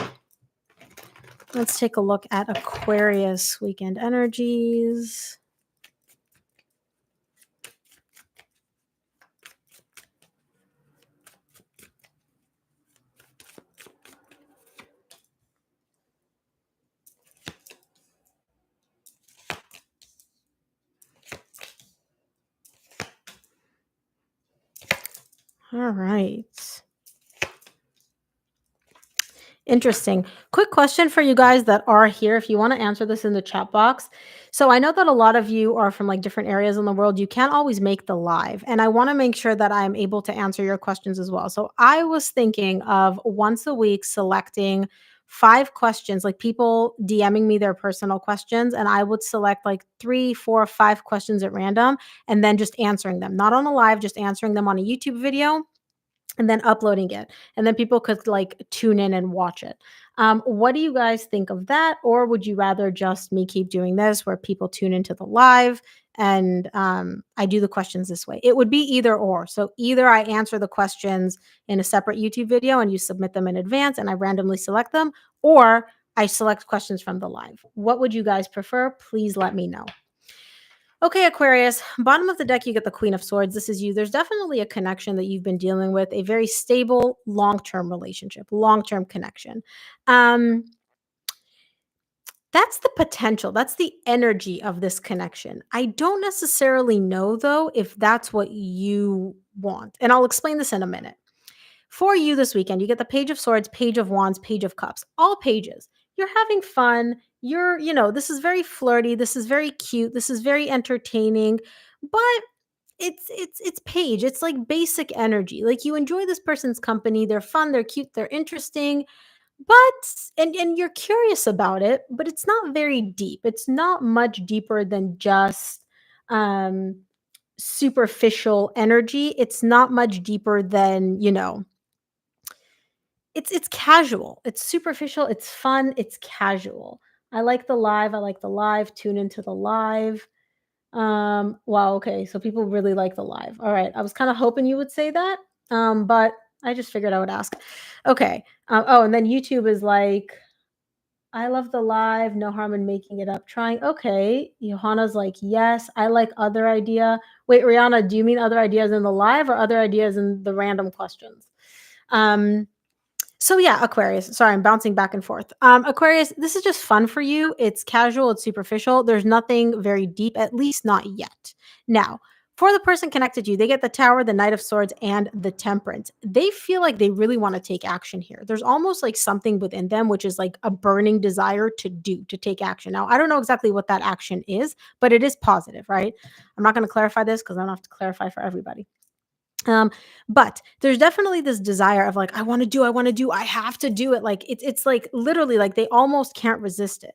Let's take a look at Aquarius weekend energies. All right. Interesting. Quick question for you guys that are here. If you want to answer this in the chat box. So I know that a lot of you are from like different areas in the world. You can't always make the live. And I want to make sure that I'm able to answer your questions as well. So I was thinking of once a week selecting 5 questions, like people DMing me their personal questions. And I would select like 3, 4, 5 questions at random and then just answering them. Not on a live, just answering them on a YouTube video. and then uploading it, and then people could like tune in and watch it. What do you guys think of that? Or would you rather just me keep doing this where people tune into the live and I do the questions this way? It would be either or. So either I answer the questions in a separate YouTube video and you submit them in advance and I randomly select them, or I select questions from the live. What would you guys prefer? Please let me know. Okay, Aquarius, bottom of the deck, you get the Queen of Swords. This is you. There's definitely a connection that you've been dealing with, a very stable, long-term relationship, long-term connection. Um, that's the potential. That's the energy of this connection. I don't necessarily know, though, if that's what you want. And I'll explain this in a minute. For you this weekend, you get the Page of Swords, Page of Wands, Page of Cups, all pages. You're having fun. This is very flirty. This is very cute. This is very entertaining. But it's page. It's like basic energy. Like you enjoy this person's company. They're fun, they're cute, they're interesting, but and you're curious about it, but it's not very deep. It's not much deeper than just um superficial energy. It's not much deeper than, it's casual. It's superficial, it's fun, it's casual. I like the live. I like the live. Tune into the live. Wow, okay, so people really like the live. All right, I was kinda hoping you would say that, but I just figured I would ask. Okay, oh, and then YouTube is like, "I love the live, no harm in making it up, trying." Okay, Johanna's like, "Yes, I like other idea." Wait, Rihanna, do you mean other ideas in the live or other ideas in the random questions? Um so yeah, Aquarius. Sorry, I'm bouncing back and forth. Aquarius, this is just fun for you. It's casual, it's superficial. There's nothing very deep, at least not yet. Now, for the person connected to you, they get the Tower, the Knight of Swords, and the Temperance. They feel like they really want to take action here. There's almost like something within them, which is like a burning desire to do, to take action. Now, I don't know exactly what that action is, but it is positive, right? I'm not going to clarify this because I don't have to clarify for everybody. But there's definitely this desire of like, I want to do, I have to do it. Like it's like literally like they almost can't resist it.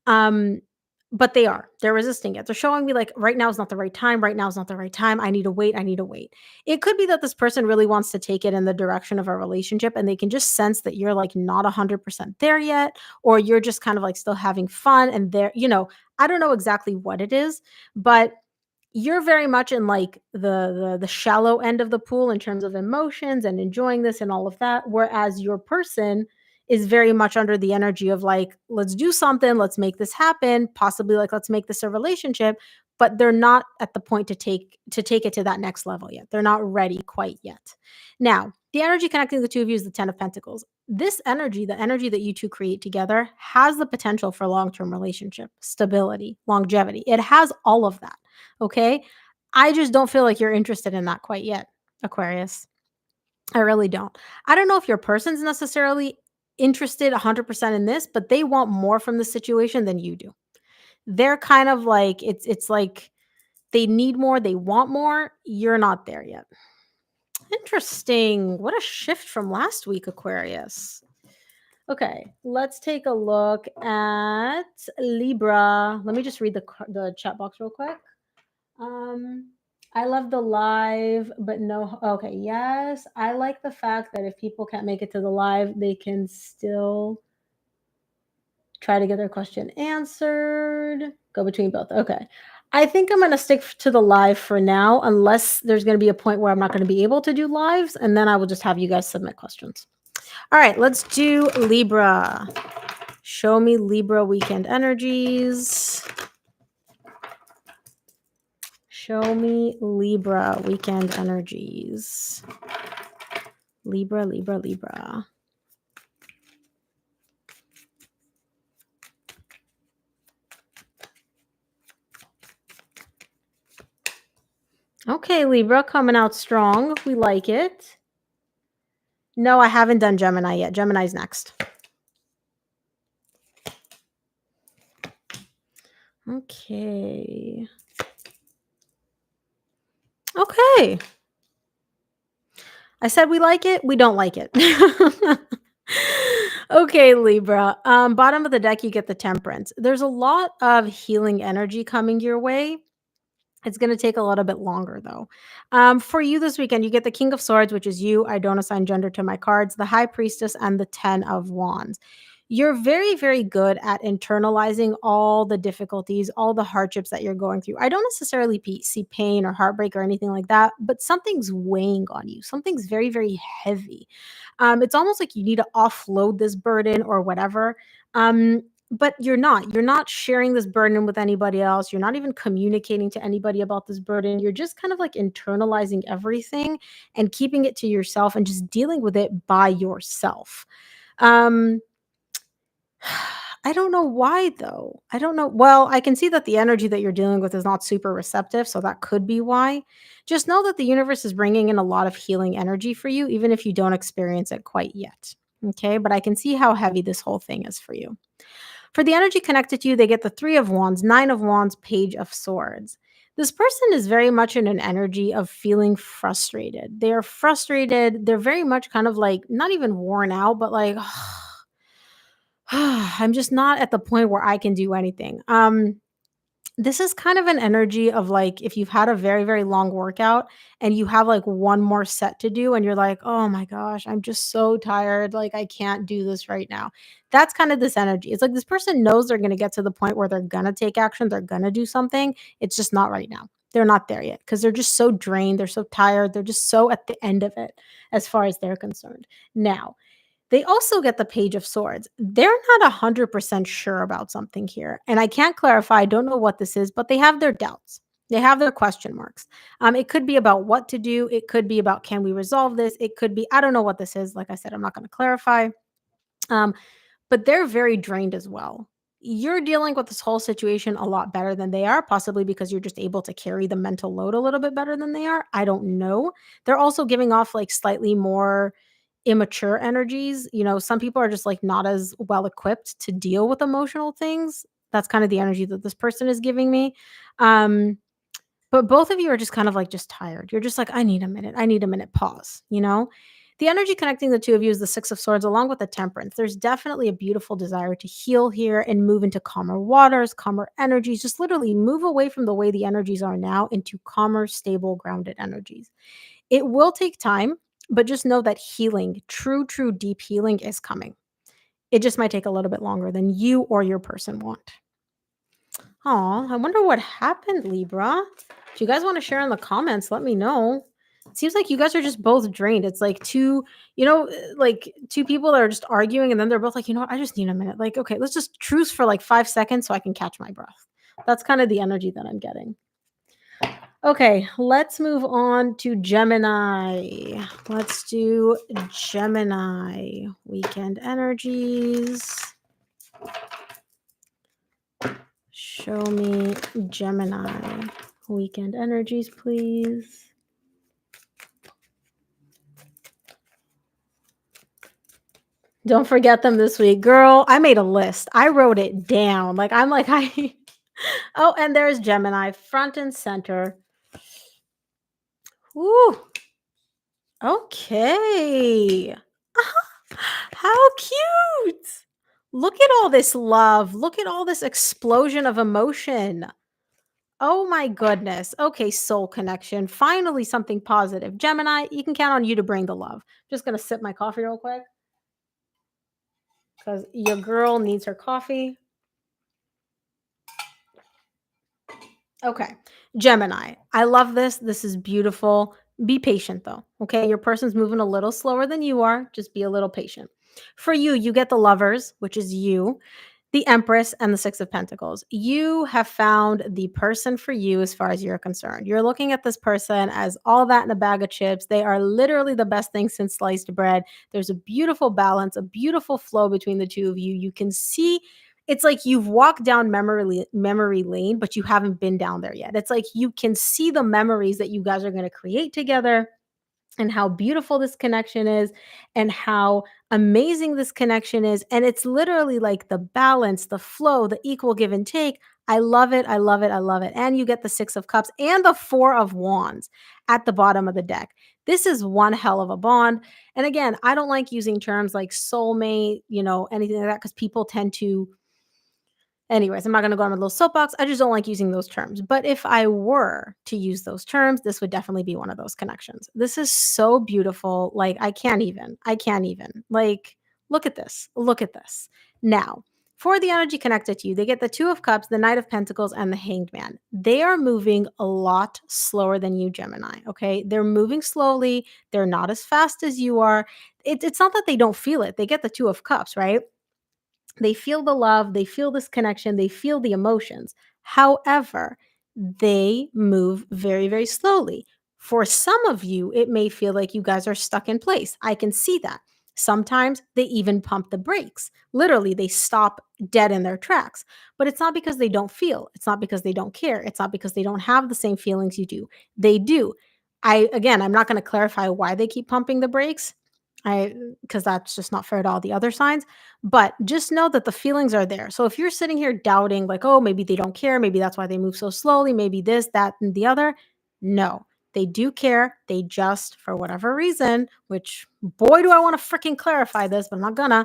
Um, but they're resisting it. They're showing me like right now is not the right time. Right now is not the right time. I need to wait. I need to wait. It could be that this person really wants to take it in the direction of a relationship and they can just sense that you're like not 100% there yet, or you're just kind of like still having fun and I don't know exactly what it is, but you're very much in like the shallow end of the pool in terms of emotions and enjoying this and all of that, whereas your person is very much under the energy of like, let's do something, let's make this happen, possibly like let's make this a relationship, but they're not at the point to take it to that next level yet. They're not ready quite yet. Now, the energy connecting the two of you is the 10 of Pentacles. This energy, the energy that you two create together, has the potential for long-term relationship, stability, longevity. It has all of that. Okay. I just don't feel like you're interested in that quite yet, Aquarius. I really don't. I don't know if your person's necessarily interested 100% in this, but they want more from the situation than you do. They're kind of like it's like they need more, they want more. You're not there yet. Interesting. What a shift from last week, Aquarius. Okay, let's take a look at Libra. Let me just read the chat box real quick. Um, I love the live, but no. Okay, yes, I like the fact that if people can't make it to the live, they can still try to get their question answered. Go between both. Okay. I think I'm going to stick to the live for now, unless there's going to be a point where I'm not going to be able to do lives, and then I will just have you guys submit questions. All right, let's do Libra. Show me Libra weekend energies. Show me Libra weekend energies. Libra, Libra, Libra. Okay, Libra, coming out strong. We like it. No, I haven't done Gemini yet. Gemini's next. Okay. Okay. I said we like it. We don't like it. Okay, Libra. Bottom of the deck, you get the Temperance. There's a lot of healing energy coming your way. It's going to take a little bit longer though. For you this weekend, you get the King of Swords, which is you. I don't assign gender to my cards, the High Priestess, and the 10 of Wands. You're very, very good at internalizing all the difficulties, all the hardships that you're going through. I don't necessarily see pain or heartbreak or anything like that, but something's weighing on you. Something's very, very heavy. It's almost like you need to offload this burden or whatever. But you're not. You're not sharing this burden with anybody else. You're not even communicating to anybody about this burden. You're just kind of like internalizing everything and keeping it to yourself and just dealing with it by yourself. Um, I don't know why though. I don't know. Well, I can see that the energy that you're dealing with is not super receptive, so that could be why. Just know that the universe is bringing in a lot of healing energy for you, even if you don't experience it quite yet. Okay, but I can see how heavy this whole thing is for you. For the energy connected to you, they get the Three of Wands, Nine of Wands, Page of Swords. This person is very much in an energy of feeling frustrated. They are frustrated. They're very much kind of like not even worn out, but like, I'm just not at the point where I can do anything. This is kind of an energy of like if you've had a very, very long workout and you have like one more set to do and you're like, oh my gosh, I'm just so tired. Like I can't do this right now. That's kind of this energy. It's like this person knows they're going to get to the point where they're going to take action. They're going to do something. It's just not right now. They're not there yet because they're just so drained. They're so tired. They're just so at the end of it as far as they're concerned. Now, they also get the Page of Swords. They're not 100% sure about something here. And I can't clarify. I don't know what this is, but they have their doubts. They have their question marks. It could be about what to do. It could be about can we resolve this? It could be, I don't know what this is. Like I said, I'm not going to clarify. Um, but they're very drained as well. You're dealing with this whole situation a lot better than they are, possibly because you're just able to carry the mental load a little bit better than they are. I don't know. They're also giving off like slightly more immature energies. You know, some people are just like not as well equipped to deal with emotional things. That's kind of the energy that this person is giving me. Um, but both of you are just kind of like just tired. You're just like, I need a minute. I need a minute. Pause, you know? The energy connecting the two of you is the Six of Swords along with the Temperance. There's definitely a beautiful desire to heal here and move into calmer waters, calmer energies. Just literally move away from the way the energies are now into calmer, stable, grounded energies. It will take time, but just know that healing, true, true, deep healing is coming. It just might take a little bit longer than you or your person want. Oh, I wonder what happened, Libra. If you guys want to share in the comments, let me know. It seems like you guys are just both drained. It's like two, like two people that are just arguing, and then they're both like, you know what, I just need a minute. Like, okay, let's just truce for like 5 seconds so I can catch my breath. That's kind of the energy that I'm getting. Okay, let's move on to Gemini. Let's do Gemini weekend energies. Show me Gemini weekend energies, please. Don't forget them this week. Girl, I made a list. I wrote it down. Like, I'm like, oh, and there's Gemini front and center. Ooh. Okay. How cute. Look at all this love. Look at all this explosion of emotion. Oh my goodness. Okay, soul connection. Finally, something positive. Gemini, you can count on you to bring the love. Just going to sip my coffee real quick because your girl needs her coffee. Okay, Gemini. I love this. This is beautiful. Be patient though. Okay, your person's moving a little slower than you are. Just be a little patient. For you, you get the Lovers, which is you, the Empress, and the Six of Pentacles. You have found the person for you as far as you're concerned. You're looking at this person as all that in a bag of chips. They are literally the best thing since sliced bread. There's a beautiful balance, a beautiful flow between the two of you. You can see it's like you've walked down memory lane, but you haven't been down there yet. It's like you can see the memories that you guys are going to create together and how beautiful this connection is and how amazing this connection is. And it's literally like the balance, the flow, the equal give and take. I love it. I love it. I love it. And you get the Six of Cups and the Four of Wands at the bottom of the deck. This is one hell of a bond. And again, I don't like using terms like soulmate, anything like that, because people tend to Anyways, I'm not going to go on a little soapbox. I just don't like using those terms. But if I were to use those terms, this would definitely be one of those connections. This is so beautiful. Like, I can't even. I can't even. Like, look at this. Look at this. Now, for the energy connected to you, they get the Two of Cups, the Knight of Pentacles, and the Hanged Man. They are moving a lot slower than you, Gemini. Okay. They're moving slowly. They're not as fast as you are. It's not that they don't feel it. They get the Two of Cups, right? They feel the love, they feel this connection, they feel the emotions. However, they move very, very slowly. For some of you, it may feel like you guys are stuck in place. I can see that. Sometimes they even pump the brakes. Literally, they stop dead in their tracks. But it's not because they don't feel. It's not because they don't care. It's not because they don't have the same feelings you do. They do. I'm not going to clarify why they keep pumping the brakes. Because that's just not fair to all the other signs. But just know that the feelings are there. So if you're sitting here doubting, like, oh, maybe they don't care, maybe that's why they move so slowly, maybe this, that, and the other, no, they do care. They just, for whatever reason, which boy, do I want to freaking clarify this, but I'm not gonna,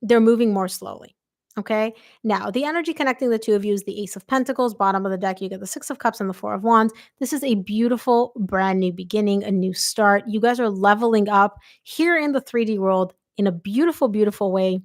they're moving more slowly. Okay. Now, the energy connecting the two of you is the Ace of Pentacles. Bottom of the deck, you get the Six of Cups and the Four of Wands. This is a beautiful, brand new beginning, a new start. You guys are leveling up here in the 3D world in a beautiful, beautiful way.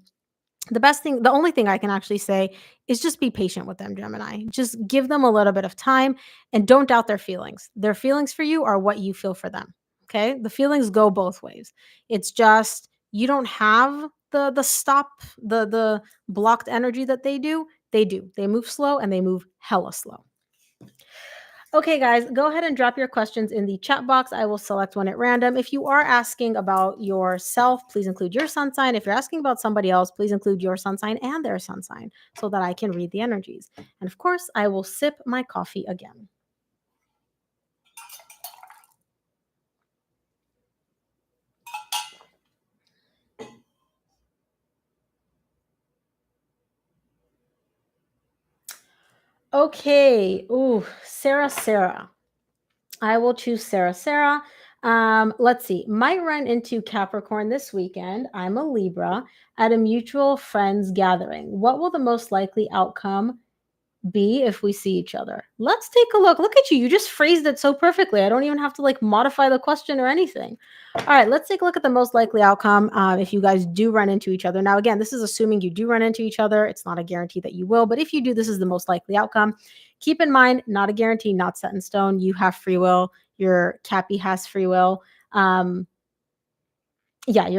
The only thing I can actually say is just be patient with them, Gemini. Just give them a little bit of time and don't doubt their feelings. Their feelings for you are what you feel for them. Okay. The feelings go both ways. It's just you don't have the blocked energy that they do. They do. They move slow and they move hella slow. Okay, guys, go ahead and drop your questions in the chat box. I will select one at random. If you are asking about yourself, please include your sun sign. If you're asking about somebody else, please include your sun sign and their sun sign so that I can read the energies. And of course, I will sip my coffee again. Okay. Ooh, Sarah. I will choose Sarah. Let's see. Might run into Capricorn this weekend. I'm a Libra at a mutual friends gathering. What will the most likely outcome be if we see each other? Let's take a look. Look at you. You just phrased it so perfectly. I don't even have to like modify the question or anything. All right, let's take a look at the most likely outcome if you guys do run into each other. Now, again, this is assuming you do run into each other. It's not a guarantee that you will, but if you do, this is the most likely outcome. Keep in mind, not a guarantee, not set in stone. You have free will. Your Cappy has free will. Your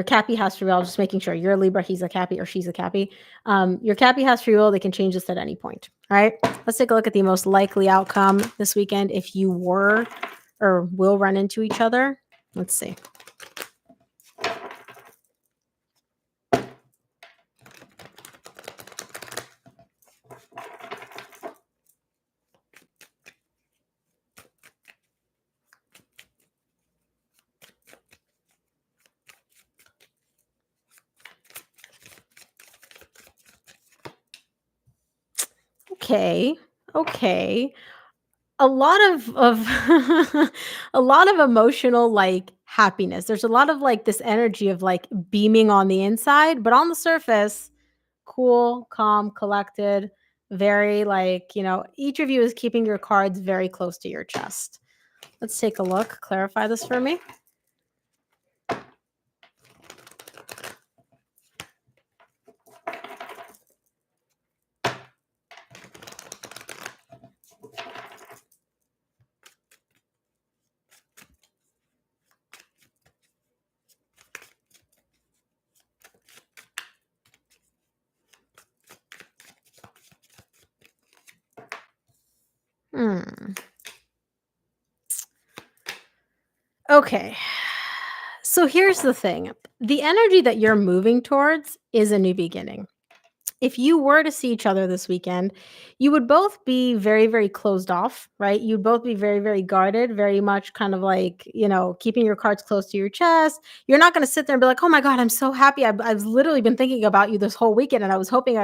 Cappy has free will. Just making sure you're a Libra, he's a Cappy, or she's a Cappy. Your Cappy has free will. They can change this at any point. All right. Let's take a look at the most likely outcome this weekend if you were or will run into each other. Let's see. Okay. A lot of a lot of emotional like happiness. There's a lot of like this energy of like beaming on the inside, but on the surface, cool, calm, collected, very like, each of you is keeping your cards very close to your chest. Let's take a look. Clarify this for me. Okay. So here's the thing. The energy that you're moving towards is a new beginning. If you were to see each other this weekend, you would both be very, very closed off, right? You'd both be very, very guarded, very much kind of like, keeping your cards close to your chest. You're not going to sit there and be like, oh my God, I'm so happy. I've literally been thinking about you this whole weekend and I was hoping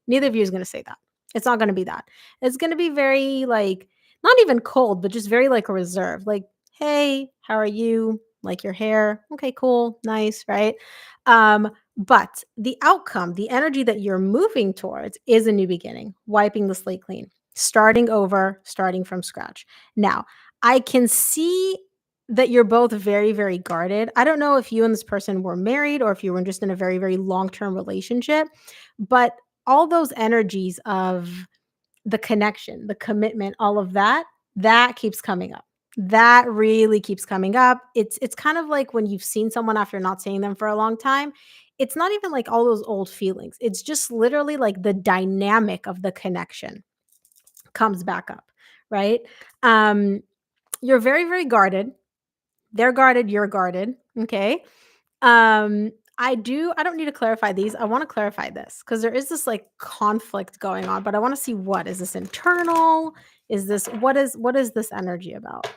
neither of you is going to say that. It's not going to be that. It's going to be very like, not even cold, but just very like reserved. Like, hey, how are you? Like your hair. Okay, cool. Nice, right? But the outcome, the energy that you're moving towards is a new beginning, wiping the slate clean, starting over, starting from scratch. Now, I can see that you're both very, very guarded. I don't know if you and this person were married or if you were just in a very, very long term relationship, but all those energies of the connection, the commitment, all of that, that keeps coming up. That really keeps coming up. It's kind of like when you've seen someone after not seeing them for a long time. It's not even like all those old feelings. It's just literally like the dynamic of the connection comes back up, right? Um, you're very, very guarded. They're guarded, you're guarded. Okay. Um, I don't need to clarify these. I want to clarify this because there is this like conflict going on, but I want to see what is this internal? Is this what is this energy about?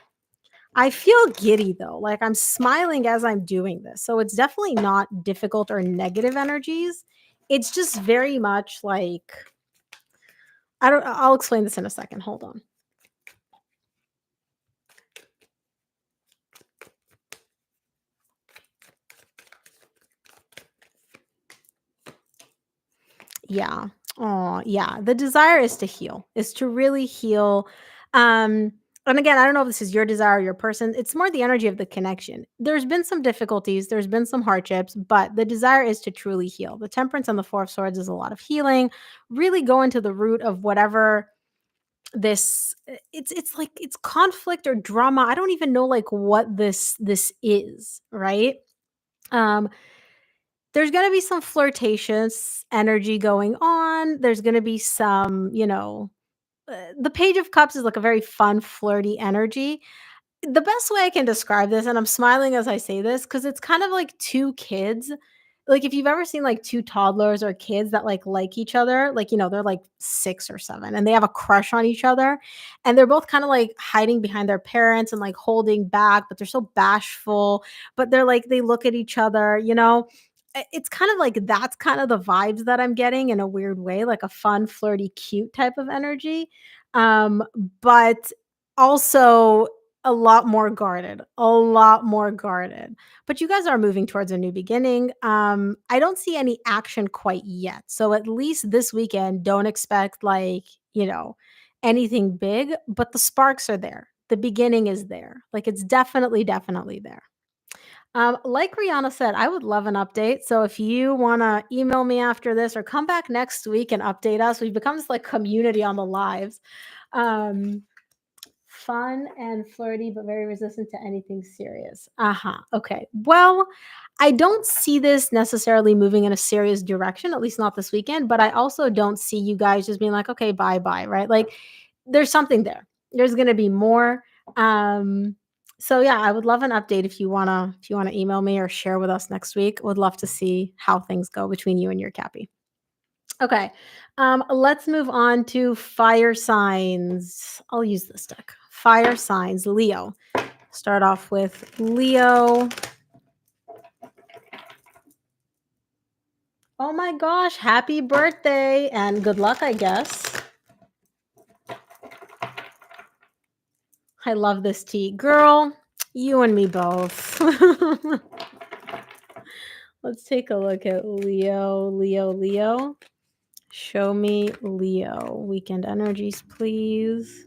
I feel giddy though. Like I'm smiling as I'm doing this. So it's definitely not difficult or negative energies. It's just very much like I'll explain this in a second. Hold on. Yeah. Oh, yeah. The desire is to heal, is to really heal. And again, I don't know if this is your desire or your person. It's more the energy of the connection. There's been some difficulties, there's been some hardships, but the desire is to truly heal. The temperance and the four of swords is a lot of healing, really go into the root of whatever it's like it's conflict or drama. I don't even know like what this is, right? Um there's gonna be some flirtatious energy going on. There's gonna be some, the Page of Cups is like a very fun, flirty energy. The best way I can describe this, and I'm smiling as I say this, because it's kind of like two kids. Like if you've ever seen like two toddlers or kids that like each other, like they're like 6 or 7 and they have a crush on each other. And they're both kind of like hiding behind their parents and like holding back, but they're so bashful. But they're like, they look at each other. It's kind of like that's kind of the vibes that I'm getting in a weird way, like a fun, flirty, cute type of energy. Um, but also a lot more guarded, a lot more guarded. But you guys are moving towards a new beginning. I don't see any action quite yet. So at least this weekend, don't expect like, anything big, but the sparks are there. The beginning is there. Like it's definitely, definitely there. Like Rihanna said, I would love an update. So if you want to email me after this or come back next week and update us, we've become this like community on the lives. Um, Fun and flirty, but very resistant to anything serious. Uh-huh. Okay. Well, I don't see this necessarily moving in a serious direction, at least not this weekend, but I also don't see you guys just being like, okay, bye-bye, right? Like there's something there. There's gonna be more. So yeah, I would love an update if you wanna email me or share with us next week. Would love to see how things go between you and your Cappy. Okay. Let's move on to fire signs. I'll use this deck. Fire signs, Leo. Start off with Leo. Oh my gosh, happy birthday and good luck, I guess. I love this tea. Girl, you and me both. Let's take a look at Leo, Leo, Leo. Show me Leo. Weekend energies, please.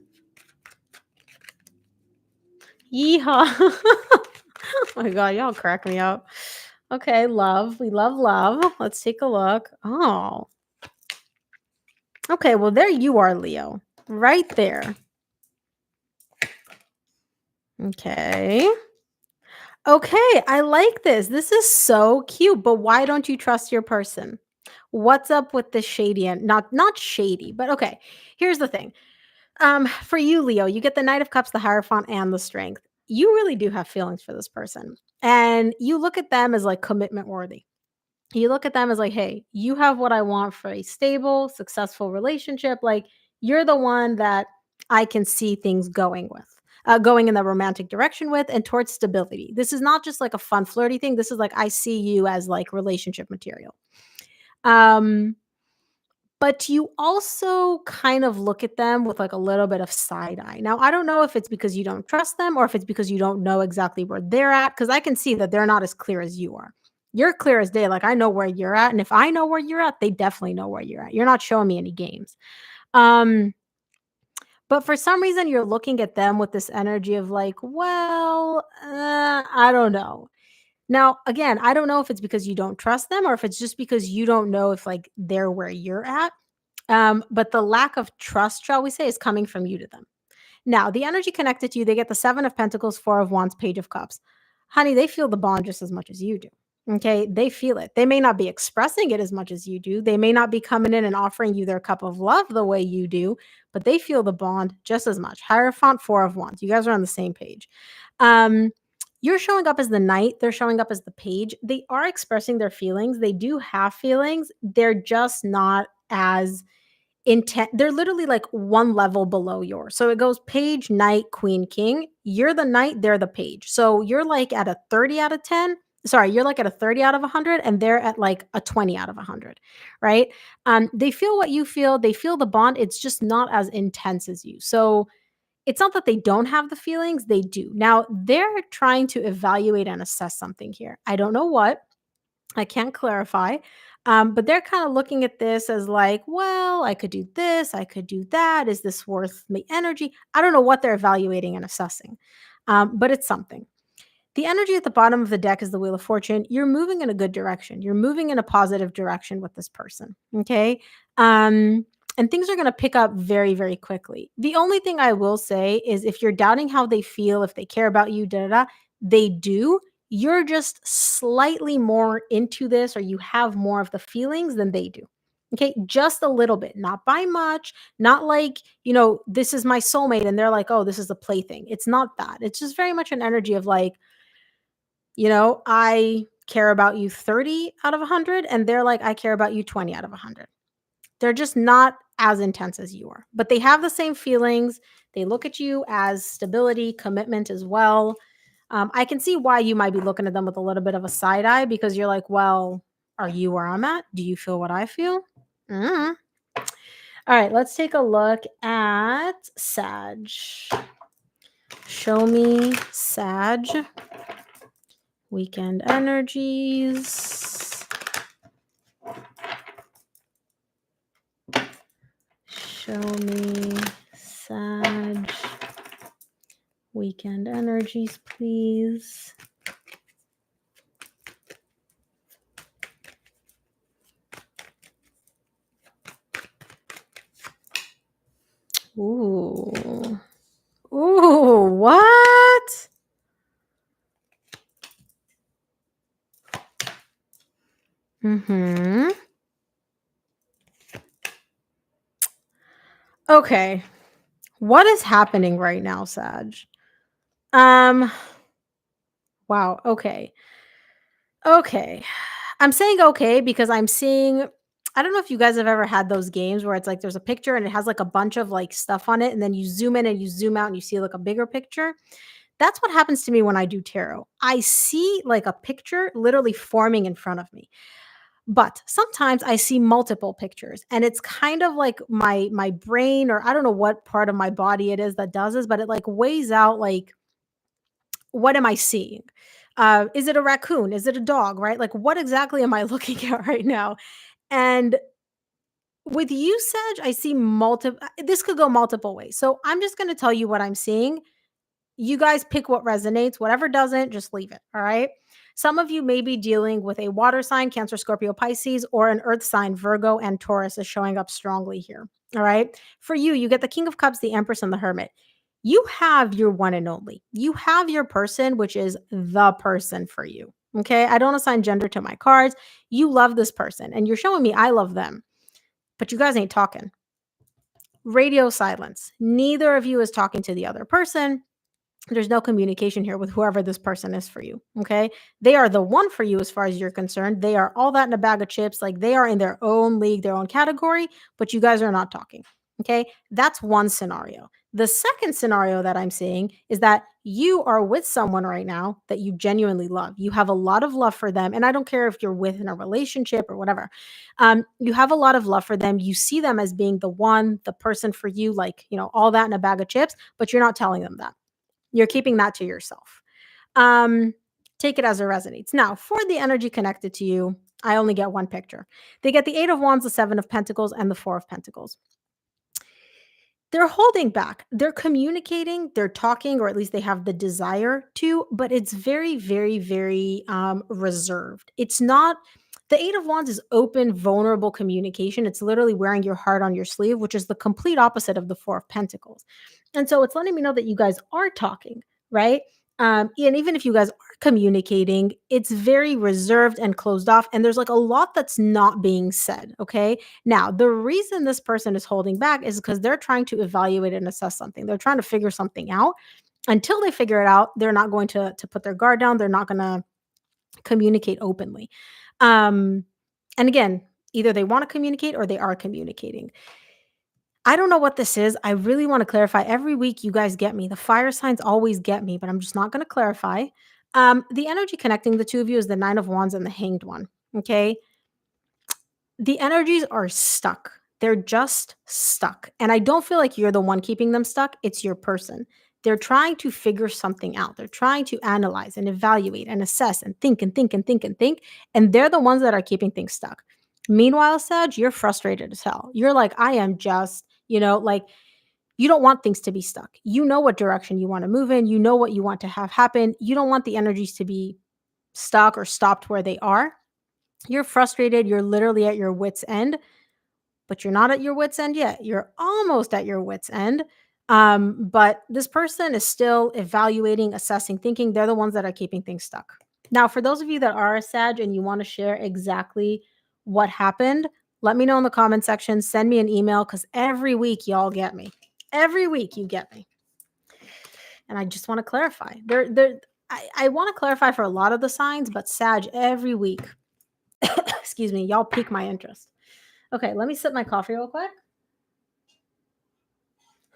Yeehaw. Oh my god, y'all crack me up. Okay, love. We love love. Let's take a look. Oh. Okay, well there you are, Leo. Right there. Okay. Okay, I like this. This is so cute, but why don't you trust your person? What's up with the shady and not shady, but okay. Here's the thing. For you, Leo, you get the Knight of Cups, the Hierophant, and the Strength. You really do have feelings for this person. And you look at them as like commitment worthy. You look at them as like, hey, you have what I want for a stable, successful relationship. Like, you're the one that I can see things going in the romantic direction with and towards stability. This is not just like a fun, flirty thing. This is like, I see you as like relationship material. Um, but you also kind of look at them with like a little bit of side eye. Now, I don't know if it's because you don't trust them or if it's because you don't know exactly where they're at, because I can see that they're not as clear as you are. You're clear as day. Like, I know where you're at. And if I know where you're at, they definitely know where you're at. You're not showing me any games. Um, but for some reason, you're looking at them with this energy of like, well, I don't know. Now, again, I don't know if it's because you don't trust them or if it's just because you don't know if like they're where you're at. But the lack of trust, shall we say, is coming from you to them. Now, the energy connected to you, they get the Seven of Pentacles, Four of Wands, Page of Cups. Honey, they feel the bond just as much as you do. Okay, they feel it. They may not be expressing it as much as you do. They may not be coming in and offering you their cup of love the way you do, but they feel the bond just as much. Hierophant, Four of Wands. You guys are on the same page. Um, you're showing up as the knight. They're showing up as the page. They are expressing their feelings. They do have feelings. They're just not as intent. They're literally like one level below yours. So it goes page, knight, queen, king. You're the knight, they're the page. So you're like at a 30 out of 10. Sorry, you're like at a 30 out of 100 and they're at like a 20 out of 100, right? They feel what you feel. They feel the bond. It's just not as intense as you. So it's not that they don't have the feelings, they do. Now, they're trying to evaluate and assess something here. I don't know what. I can't clarify. But they're kind of looking at this as like, well, I could do this, I could do that. Is this worth my energy? I don't know what they're evaluating and assessing, but it's something. The energy at the bottom of the deck is the Wheel of Fortune. You're moving in a good direction. You're moving in a positive direction with this person. Okay. And things are going to pick up very, very quickly. The only thing I will say is if you're doubting how they feel, if they care about you, they do. You're just slightly more into this, or you have more of the feelings than they do. Okay. Just a little bit, not by much, not like, this is my soulmate and they're like, oh, this is a plaything. It's not that. It's just very much an energy of like, I care about you 30 out of 100, and they're like, I care about you 20 out of 100. They're just not as intense as you are, but they have the same feelings. They look at you as stability, commitment as well. I can see why you might be looking at them with a little bit of a side eye because you're like, well, are you where I'm at? Do you feel what I feel? Mm. All right, let's take a look at Sag. Show me Sag. Weekend energies. Show me Sag. Weekend energies, please. Ooh. Ooh, what? Mm-hmm. Okay. What is happening right now, Sag? Wow, okay. Okay. I'm saying okay because I'm seeing I don't know if you guys have ever had those games where it's like there's a picture and it has like a bunch of like stuff on it and then you zoom in and you zoom out and you see like a bigger picture. That's what happens to me when I do tarot. I see like a picture literally forming in front of me. But sometimes I see multiple pictures and it's kind of like my brain, or I don't know what part of my body it is that does this, but it like weighs out like, what am I seeing? Is it a raccoon? Is it a dog? Right? Like, what exactly am I looking at right now? And with you, Sag, I see multiple. This could go multiple ways. So I'm just going to tell you what I'm seeing. You guys pick what resonates. Whatever doesn't, just leave it. All right. Some of you may be dealing with a water sign, Cancer, Scorpio, Pisces, or an earth sign, Virgo, and Taurus is showing up strongly here. All right. For you, you get the King of Cups, the Empress, and the Hermit. You have your one and only. You have your person, which is the person for you. Okay. I don't assign gender to my cards. You love this person, and you're showing me I love them, but you guys ain't talking. Radio silence. Neither of you is talking to the other person. There's no communication here with whoever this person is for you. Okay. They are the one for you as far as you're concerned. They are all that in a bag of chips. Like, they are in their own league, their own category, but you guys are not talking. Okay. That's one scenario. The second scenario that I'm seeing is that you are with someone right now that you genuinely love. You have a lot of love for them. And I don't care if you're within a relationship or whatever. You have a lot of love for them. You see them as being the one, the person for you, like, all that in a bag of chips, but you're not telling them that. You're keeping that to yourself. Um, Take it as it resonates. Now, for the energy connected to you, I only get one picture. They get the Eight of Wands, the Seven of Pentacles, and the Four of Pentacles. They're holding back. They're communicating, they're talking, or at least they have the desire to, but it's very, very, very reserved. It's not, the Eight of Wands is open, vulnerable communication. It's literally wearing your heart on your sleeve, which is the complete opposite of the Four of Pentacles. And so it's letting me know that you guys are talking, right? And even if you guys are communicating, it's very reserved and closed off. And there's like a lot that's not being said. Okay. Now, the reason this person is holding back is because they're trying to evaluate and assess something. They're trying to figure something out. Until they figure it out, they're not going to put their guard down. They're not going to communicate openly. And again, either they want to communicate or they are communicating. I don't know what this is. I really want to clarify. Every week, you guys get me. The fire signs always get me, but I'm just not going to clarify. The energy connecting the two of you is the Nine of Wands and the Hanged One. Okay. The energies are stuck. They're just stuck. And I don't feel like you're the one keeping them stuck. It's your person. They're trying to figure something out. They're trying to analyze and evaluate and assess and think and think and think and think. And they're the ones that are keeping things stuck. Meanwhile, Sag, you're frustrated as hell. You're like, I am just, like you don't want things to be stuck. You know what direction you want to move in. You know what you want to have happen. You don't want the energies to be stuck or stopped where they are. You're frustrated. You're literally at your wit's end, but you're not at your wit's end yet. You're almost at your wit's end. But this person is still evaluating, assessing, thinking. They're the ones that are keeping things stuck. Now, for those of you that are a Sag and you want to share exactly what happened, let me know in the comment section. Send me an email because every week y'all get me. Every week you get me. And I just want to clarify. I want to clarify for a lot of the signs, but Sag, every week, excuse me, y'all pique my interest. Okay, let me sip my coffee real quick.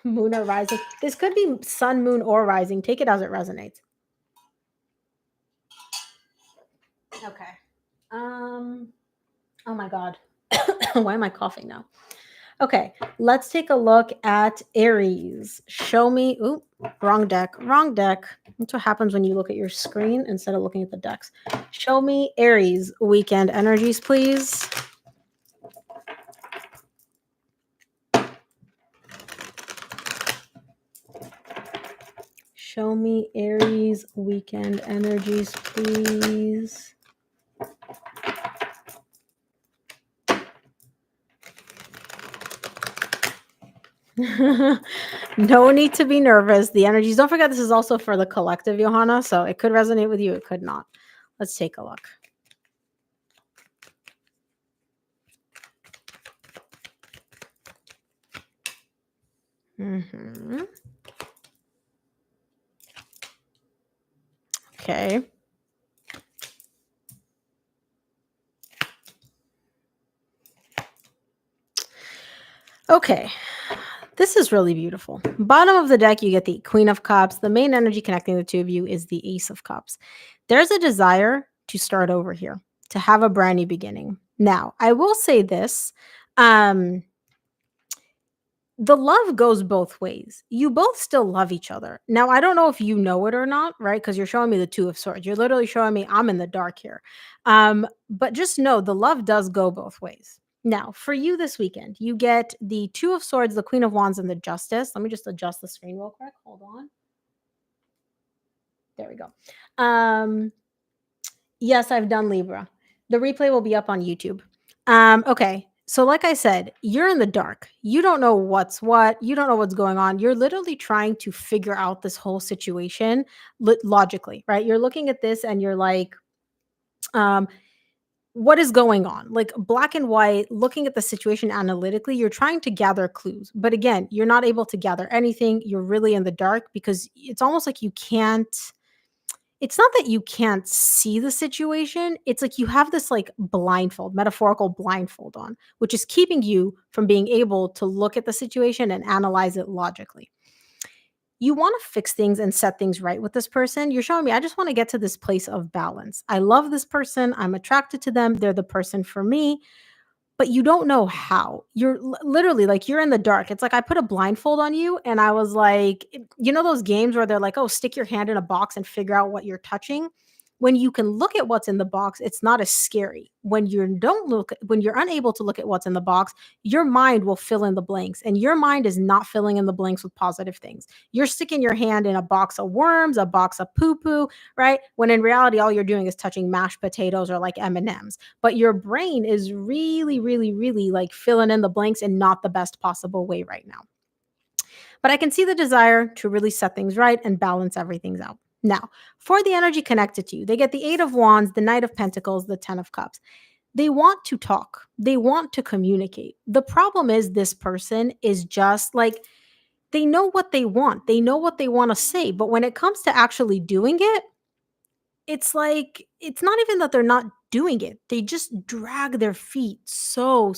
Moon or rising. This could be sun, moon, or rising. Take it as it resonates. Okay. Oh my God. Why am I coughing now? Okay, let's take a look at Aries. Show me. Ooh, wrong deck. Wrong deck. That's what happens when you look at your screen instead of looking at the decks. Show me Aries weekend energies, please. Show me Aries weekend energies, please. No need to be nervous. The energies, don't forget, this is also for the collective, Johanna. So it could resonate with you. It could not. Let's take a look. Okay. Okay. This is really beautiful. Bottom of the deck, you get the Queen of Cups. The main energy connecting the two of you is the Ace of Cups. There's a desire to start over here, to have a brand new beginning. Now, I will say this. The love goes both ways. You both still love each other. Now, I don't know if you know it or not, right? Because you're showing me the Two of Swords. You're literally showing me I'm in the dark here. But just know the love does go both ways. Now, for you this weekend, you get the Two of Swords, the Queen of Wands, and the Justice. Let me just adjust the screen real quick. Hold on. There we go. Yes, I've done Libra. The replay will be up on YouTube. Okay. So like I said, you're in the dark. You don't know what's what. You don't know what's going on. You're literally trying to figure out this whole situation logically, right? You're looking at this and you're like, what is going on? Like black and white, looking at the situation analytically, you're trying to gather clues. But again, you're not able to gather anything. You're really in the dark because it's almost like you can't it's not that you can't see the situation. It's like you have this like blindfold, metaphorical blindfold on, which is keeping you from being able to look at the situation and analyze it logically. You want to fix things and set things right with this person. You're showing me, I just want to get to this place of balance. I love this person. I'm attracted to them. They're the person for me, but you don't know how. You're literally like you're in the dark. It's like I put a blindfold on you and I was like, you know those games where they're like, "Oh, stick your hand in a box and figure out what you're touching." When you can look at what's in the box, it's not as scary. When you're unable to look at what's in the box, your mind will fill in the blanks and your mind is not filling in the blanks with positive things. You're sticking your hand in a box of worms, a box of poo-poo, right? When in reality all you're doing is touching mashed potatoes or like M&Ms, but your brain is really, really, really like filling in the blanks in not the best possible way right now. But I can see the desire to really set things right and balance everything out. Now, for the energy connected to you, they get the Eight of Wands, the Knight of Pentacles, the Ten of Cups. They want to talk, they want to communicate. The problem is, this person is just like, they know what they want, they know what they want to say. But when it comes to actually doing it, it's like, it's not even that they're not doing it. They just drag their feet so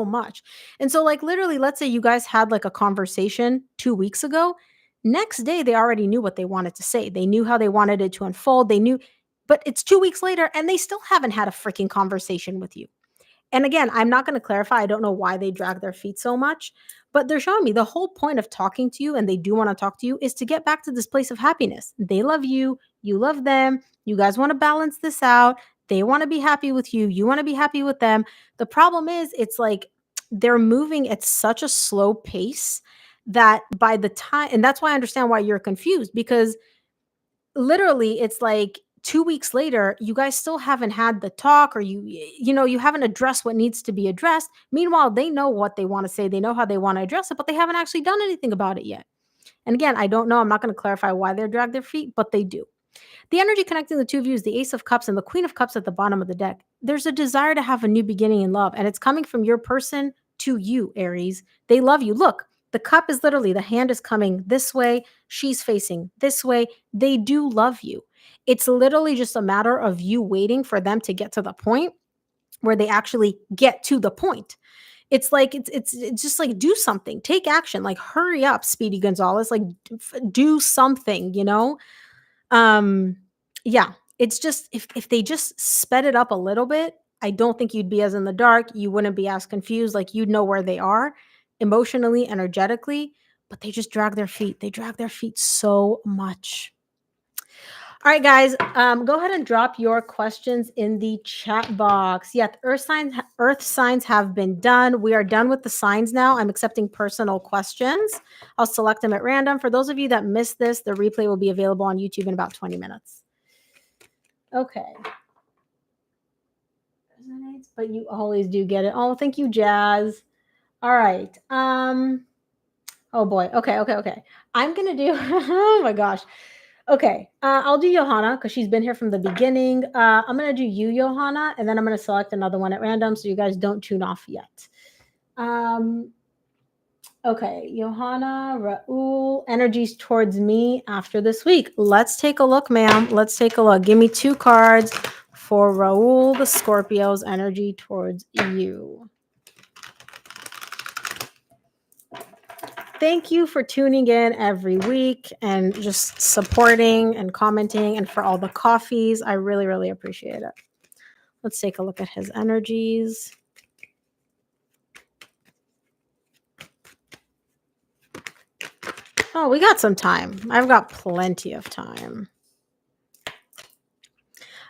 much. And so, like, literally, let's say you guys had like a conversation 2 weeks ago. Next day, they already knew what they wanted to say. They knew how they wanted it to unfold. They knew, but it's 2 weeks later and they still haven't had a freaking conversation with you. And again, I'm not going to clarify. I don't know why they drag their feet so much, but they're showing me the whole point of talking to you, and they do want to talk to you, is to get back to this place of happiness. They love you. You love them. You guys want to balance this out. They want to be happy with you. You want to be happy with them. The problem is, it's like they're moving at such a slow pace that by the time, and that's why I understand why you're confused, because literally it's like 2 weeks later you guys still haven't had the talk, or you haven't addressed what needs to be addressed. Meanwhile, they know what they want to say, they know how they want to address it, but they haven't actually done anything about it yet. And again, I don't know, I'm not going to clarify why they're drag their feet, but they do. The energy connecting the two of you is the Ace of Cups and the Queen of Cups at the bottom of the deck. There's a desire to have a new beginning in love, and it's coming from your person to you, Aries. They love you. Look, the cup is literally, the hand is coming this way, she's facing this way. They do love you. It's literally just a matter of you waiting for them to get to the point where they actually get to the point. It's like it's just like, do something, take action, like hurry up, Speedy Gonzalez, like do something. um, yeah, it's just, if they just sped it up a little bit, I don't think you'd be as in the dark. You wouldn't be as confused. Like, you'd know where they are emotionally, energetically, but they just drag their feet. They drag their feet so much. All right, guys, go ahead and drop your questions in the chat box. Yeah, earth signs have been done. We are done with the signs now. I'm accepting personal questions. I'll select them at random. For those of you that missed this, the replay will be available on YouTube in about 20 minutes. Okay. But you always do get it. Oh, thank you, Jazz. All right. Oh boy. Okay. I'm gonna do. Oh my gosh. Okay, I'll do Johanna because she's been here from the beginning. I'm going to do you, Johanna, and then I'm going to select another one at random so you guys don't tune off yet. Okay, Johanna, Raul, energies towards me after this week. Let's take a look, ma'am. Let's take a look. Give me 2 cards for Raul, the Scorpio's energy towards you. Thank you for tuning in every week and just supporting and commenting, and for all the coffees. I really, really appreciate it. Let's take a look at his energies. Oh, we got some time. I've got plenty of time.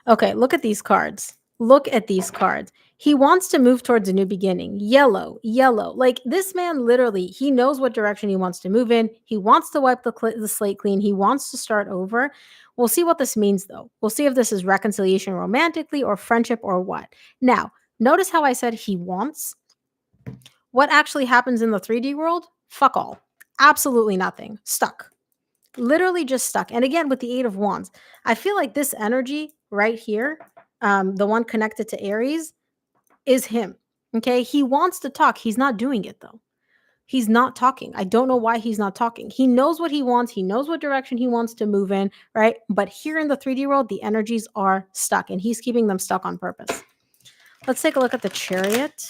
Okay, look at these cards. Look at these cards. He wants to move towards a new beginning. Yellow. Like, this man, literally, he knows what direction he wants to move in. He wants to wipe the slate clean. He wants to start over. We'll see what this means, though. We'll see if this is reconciliation romantically or friendship or what. Now, notice how I said he wants. What actually happens in the 3D world? Fuck all. Absolutely nothing. Stuck. Literally just stuck. And again, with the Eight of Wands, I feel like this energy right here, the one connected to Aries, is him. Okay, he wants to talk. He's not doing it though. He's not talking. I don't know why he's not talking. He knows what he wants. He knows what direction he wants to move in, right? But here in the 3D world, the energies are stuck and he's keeping them stuck on purpose. Let's take a look at the Chariot.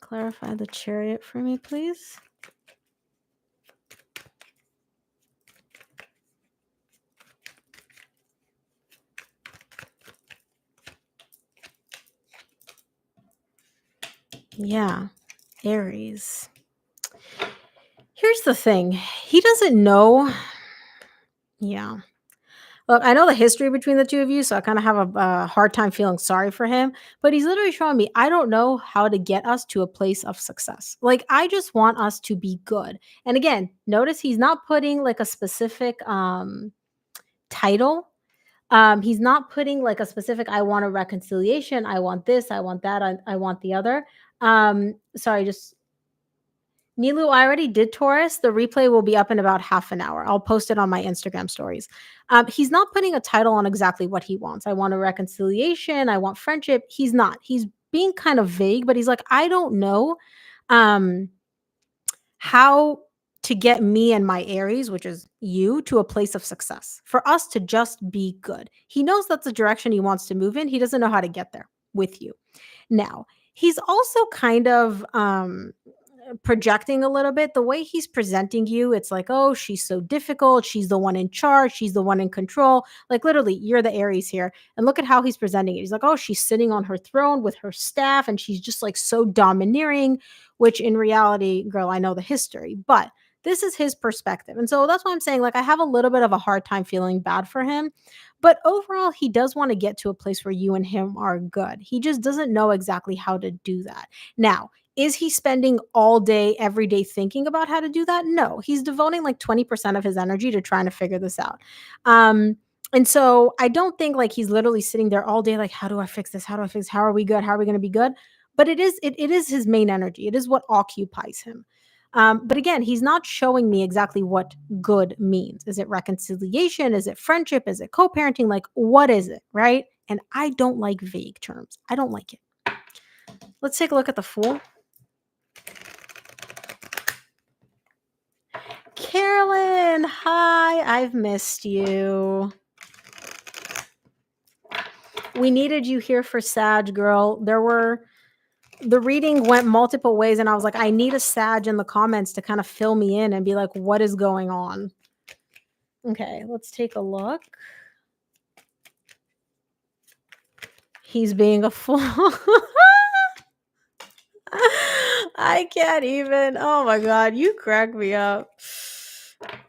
Clarify the Chariot for me, please. Yeah, Aries. Here's the thing. He doesn't know. Yeah. Look, I know the history between the two of you, so I kind of have a hard time feeling sorry for him. But he's literally showing me, I don't know how to get us to a place of success. Like, I just want us to be good. And again, notice he's not putting like a specific title. He's not putting like a specific, I want a reconciliation. I want this. I want that. I want the other. Sorry, just Nilu, I already did Taurus. The replay will be up in about half an hour. I'll post it on my Instagram stories. He's not putting a title on exactly what he wants. I want a reconciliation. I want friendship. He's not. He's being kind of vague, but he's like, I don't know how to get me and my Aries, which is you, to a place of success, for us to just be good. He knows that's the direction he wants to move in. He doesn't know how to get there with you. Now, he's also kind of projecting a little bit. The way he's presenting you, it's like, oh, she's so difficult, she's the one in charge, she's the one in control. Like, literally, you're the Aries here, and look at how he's presenting it. He's like, oh, she's sitting on her throne with her staff and she's just like so domineering, which in reality, girl, I know the history, but this is his perspective. And so that's why I'm saying, like, I have a little bit of a hard time feeling bad for him, but overall he does want to get to a place where you and him are good. He just doesn't know exactly how to do that. Now, is he spending all day, every day thinking about how to do that? No, he's devoting like 20% of his energy to trying to figure this out. And so I don't think like he's literally sitting there all day, like, how do I fix this? How do I fix? How are we good? How are we going to be good? But it is his main energy. It is what occupies him. But again, he's not showing me exactly what good means. Is it reconciliation? Is it friendship? Is it co-parenting? Like, what is it? Right? And I don't like vague terms. I don't like it. Let's take a look at the Fool. Carolyn, hi, I've missed you. We needed you here for Sag, girl. The reading went multiple ways, and I was like, I need a Sag in the comments to kind of fill me in and be like, what is going on? Okay, let's take a look. He's being a fool. I can't even. Oh my God, you crack me up.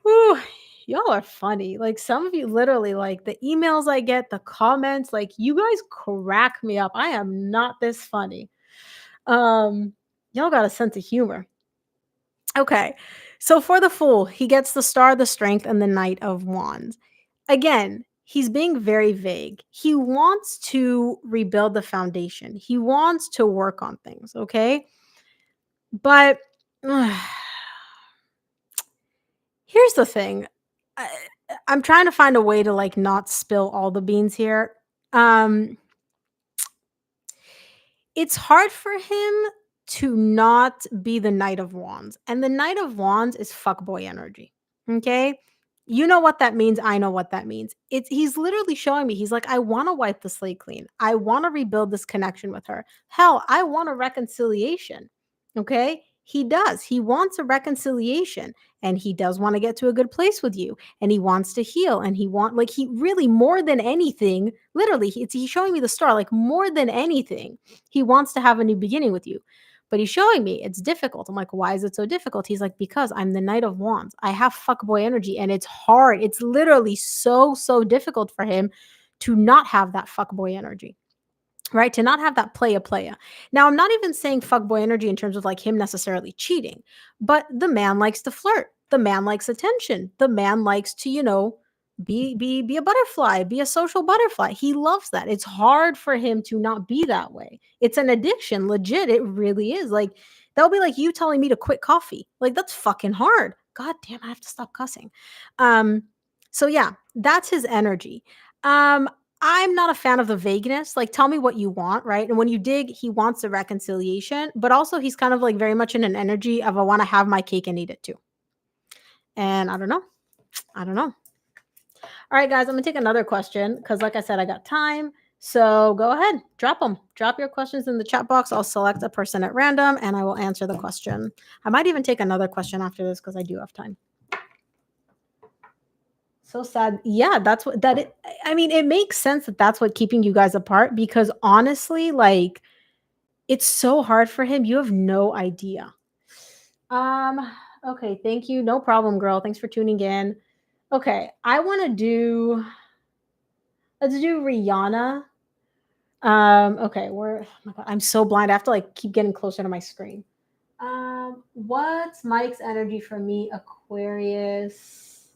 Whew, y'all are funny. Like, some of you literally, like, the emails I get, the comments, like, you guys crack me up. I am not this funny. Y'all got a sense of humor. Okay. So for the Fool, he gets the Star, the Strength, and the Knight of Wands. Again, he's being very vague. He wants to rebuild the foundation. He wants to work on things, okay? But here's the thing. I'm trying to find a way to like not spill all the beans here. It's hard for him to not be the Knight of Wands. And the Knight of Wands is fuckboy energy. Okay? You know what that means. I know what that means. He's literally showing me. He's like, I want to wipe the slate clean. I want to rebuild this connection with her. Hell, I want a reconciliation. Okay? He does. He wants a reconciliation, and he does want to get to a good place with you, and he wants to heal, and he really, more than anything, literally, he's showing me the Star, like, more than anything, he wants to have a new beginning with you. But he's showing me it's difficult. I'm like, why is it so difficult? He's like, because I'm the Knight of Wands. I have fuckboy energy, and it's hard. It's literally so difficult for him to not have that fuckboy energy. Right? To not have that playa. Now, I'm not even saying fuckboy energy in terms of like him necessarily cheating, but the man likes to flirt. The man likes attention. The man likes to, be a butterfly, be a social butterfly. He loves that. It's hard for him to not be that way. It's an addiction, legit. It really is. Like, that'll be like you telling me to quit coffee. Like, that's fucking hard. God damn, I have to stop cussing. So yeah, that's his energy. I'm not a fan of the vagueness. Like, tell me what you want, right? And when you dig, he wants a reconciliation, but also he's kind of like very much in an energy of I want to have my cake and eat it too. And I don't know. I don't know. All right, guys, I'm gonna take another question because, like I said, I got time. So go ahead, drop them. Drop your questions in the chat box. I'll select a person at random and I will answer the question. I might even take another question after this because I do have time. So sad. Yeah, that's what that. I mean, it makes sense that that's what keeping you guys apart because honestly, like, it's so hard for him. You have no idea. Um. Okay. Thank you. No problem, girl. Thanks for tuning in. Okay, I want to do. Let's do Rihanna. Okay, oh my God, I'm so blind. I have to like keep getting closer to my screen. What's Mike's energy for me, Aquarius?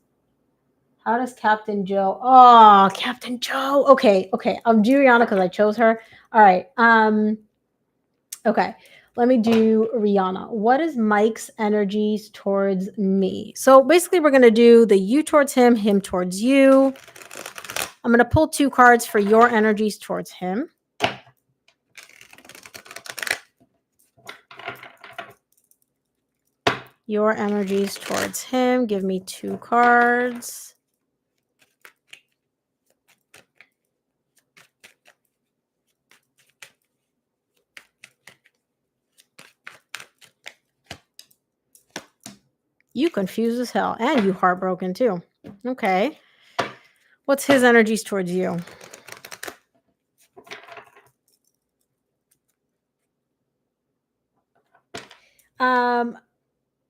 How does Captain Joe? Oh, Captain Joe. Okay. I'm do Rihanna because I chose her. All right. Okay. Let me do Rihanna. What is Mike's energies towards me? So basically, we're gonna do the you towards him, him towards you. I'm gonna pull 2 cards for your energies towards him. Your energies towards him. Give me 2 cards. You confused as hell. And you heartbroken too. Okay. What's his energies towards you?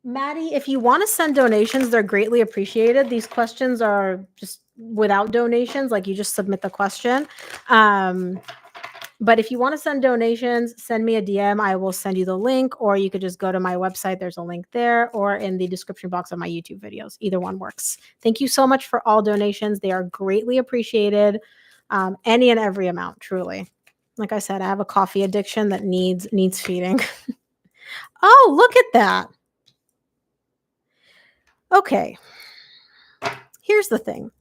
Maddie, if you want to send donations, they're greatly appreciated. These questions are just without donations, like you just submit the question. But if you want to send donations, send me a DM. I will send you the link, or you could just go to my website. There's a link there, or in the description box of my YouTube videos. Either one works. Thank you so much for all donations. They are greatly appreciated. Any and every amount, truly. Like I said, I have a coffee addiction that needs feeding. Oh, look at that. Okay. Here's the thing.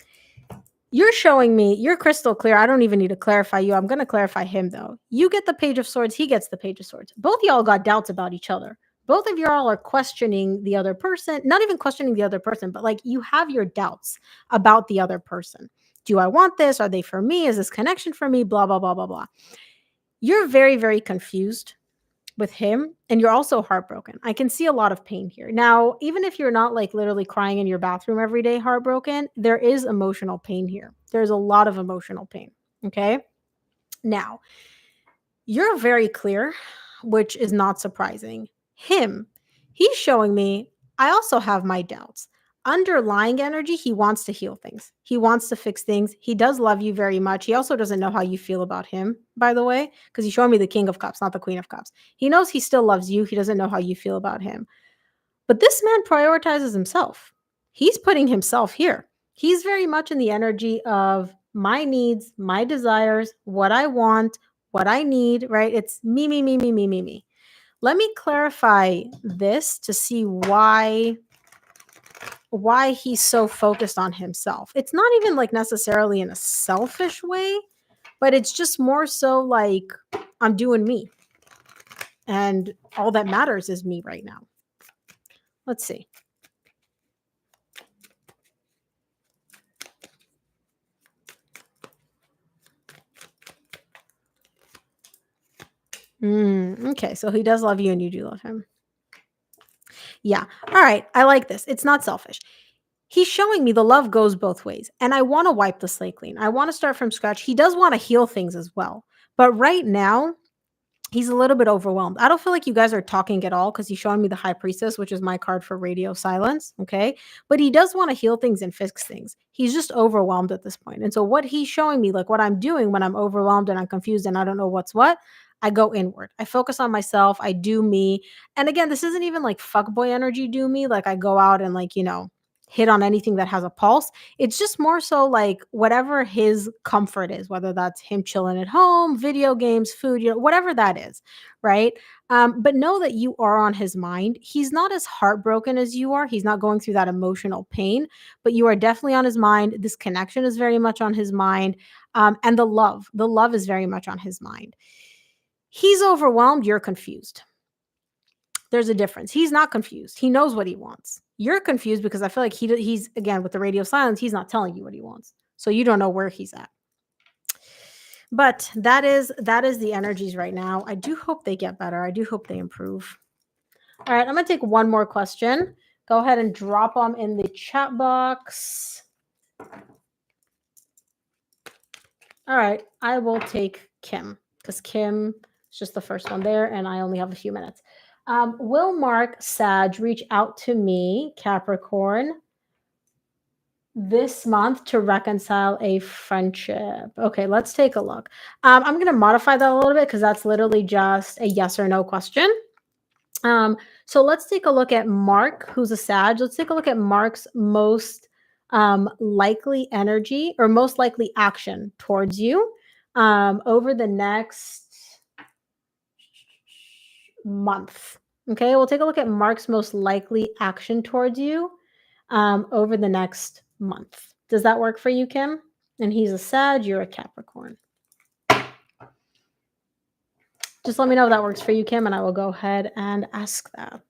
You're showing me, you're crystal clear. I don't even need to clarify you. I'm going to clarify him, though. You get the Page of Swords. He gets the Page of Swords. Both y'all got doubts about each other. Both of y'all are questioning the other person. Not even questioning the other person, but like you have your doubts about the other person. Do I want this? Are they for me? Is this connection for me? Blah, blah, blah, blah, blah. You're very, very confused with him, and you're also heartbroken. I can see a lot of pain here. Now, even if you're not like literally crying in your bathroom every day heartbroken, there is emotional pain here. There's a lot of emotional pain. Okay. Now, you're very clear, which is not surprising. He's showing me, I also have my doubts. Underlying energy, he wants to heal things. He wants to fix things. He does love you very much. He also doesn't know how you feel about him, by the way, because he's showing me the King of Cups, not the Queen of Cups. He knows he still loves you. He doesn't know how you feel about him. But this man prioritizes himself. He's putting himself here. He's very much in the energy of my needs, my desires, what I want, what I need, right? It's me, me, me, me, me, me, me. Let me clarify this to see why he's so focused on himself. It's not even like necessarily in a selfish way, but it's just more so like I'm doing me. And all that matters is me right now. Let's see. Okay, so he does love you and you do love him. Yeah. All right. I like this. It's not selfish. He's showing me the love goes both ways. And I want to wipe the slate clean. I want to start from scratch. He does want to heal things as well. But right now, he's a little bit overwhelmed. I don't feel like you guys are talking at all because he's showing me the High Priestess, which is my card for radio silence. Okay. But he does want to heal things and fix things. He's just overwhelmed at this point. And so what he's showing me, like what I'm doing when I'm overwhelmed and I'm confused and I don't know what's what, I go inward. I focus on myself. I do me. And again, this isn't even like fuckboy energy do me. Like I go out and like, hit on anything that has a pulse. It's just more so like whatever his comfort is, whether that's him chilling at home, video games, food, whatever that is, right? But know that you are on his mind. He's not as heartbroken as you are. He's not going through that emotional pain, but you are definitely on his mind. This connection is very much on his mind. And the love is very much on his mind. He's overwhelmed. You're confused. There's a difference. He's not confused. He knows what he wants. You're confused because I feel like he's, again, with the radio silence, he's not telling you what he wants. So you don't know where he's at. But that is the energies right now. I do hope they get better. I do hope they improve. All right, I'm going to take one more question. Go ahead and drop them in the chat box. All right, I will take Kim because Kim is just the first one there, and I only have a few minutes. Will Mark Sag reach out to me, Capricorn, this month to reconcile a friendship? Okay, let's take a look. I'm going to modify that a little bit because that's literally just a yes or no question. So let's take a look at Mark, who's a Sag. Let's take a look at Mark's most likely energy or most likely action towards you over the next month. Okay, we'll take a look at Mark's most likely action towards you over the next month. Does that work for you, Kim? And he's a Sag, you're a Capricorn. Just let me know if that works for you, Kim, and I will go ahead and ask that.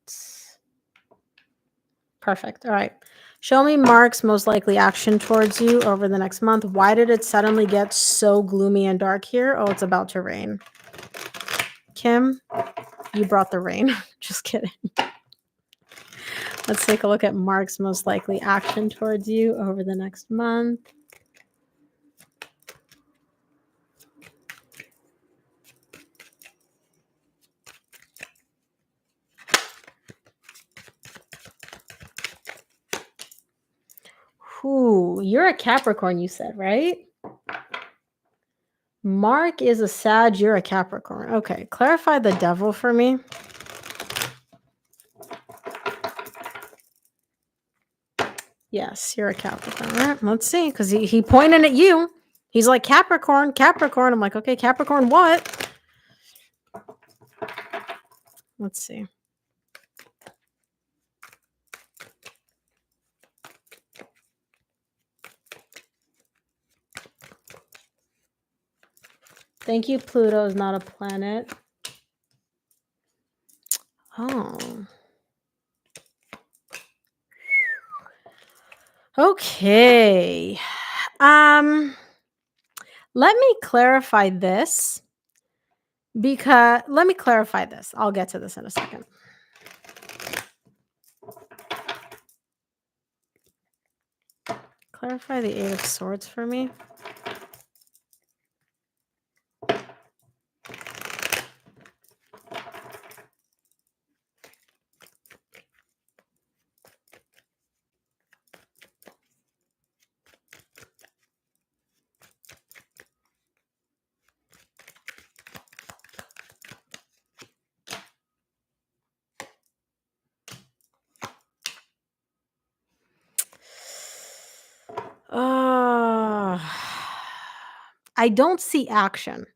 Perfect. All right. Show me Mark's most likely action towards you over the next month. Why did it suddenly get so gloomy and dark here? Oh, it's about to rain. Kim, you brought the rain. Just kidding. Let's take a look at Mark's most likely action towards you over the next month. Ooh, you're a Capricorn, you said, right? Mark is a Sag, you're a Capricorn. Okay, clarify the devil for me. Yes, you're a Capricorn. All right, let's see, because he pointed at you. He's like, Capricorn, Capricorn. I'm like, okay, Capricorn what? Let's see. Thank you, Pluto is not a planet. Oh. Okay. Let me clarify this because I'll get to this in a second. Clarify the Eight of Swords for me. I don't see action.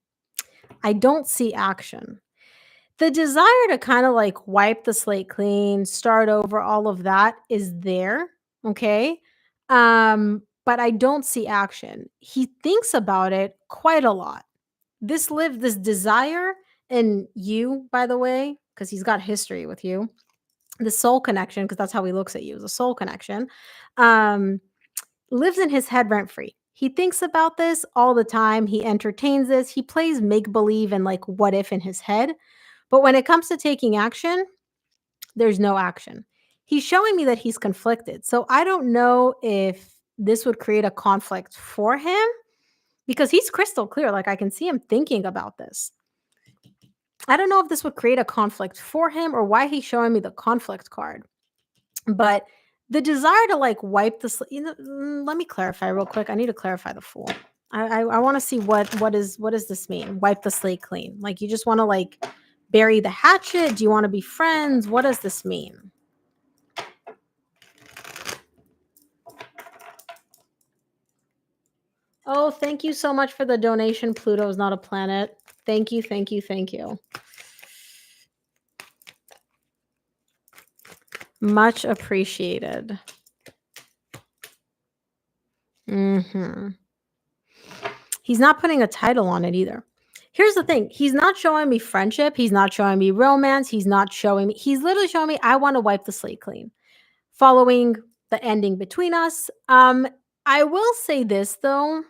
The desire to kind of like wipe the slate clean, start over, all of that is there, okay? But I don't see action. He thinks about it quite a lot. This desire in you, by the way, because he's got history with you, the soul connection, because that's how he looks at you, as a soul connection, lives in his head rent free. He thinks about this all the time. He entertains this. He plays make believe and like what if in his head. But when it comes to taking action, there's no action. He's showing me that he's conflicted. So I don't know if this would create a conflict for him because he's crystal clear. Like I can see him thinking about this. I don't know if this would create a conflict for him or why he's showing me the conflict card. But the desire to like wipe the let me clarify real quick. I need to clarify the Fool. I want to see what does this mean? Wipe the slate clean. Like you just want to like bury the hatchet? Do you want to be friends? What does this mean? Oh, thank you so much for the donation. Pluto is not a planet. Thank you. Much appreciated. He's not putting a title on it either. Here's the thing. He's not showing me friendship. He's not showing me romance. He's literally showing me, I want to wipe the slate clean following the ending between us. I will say this though.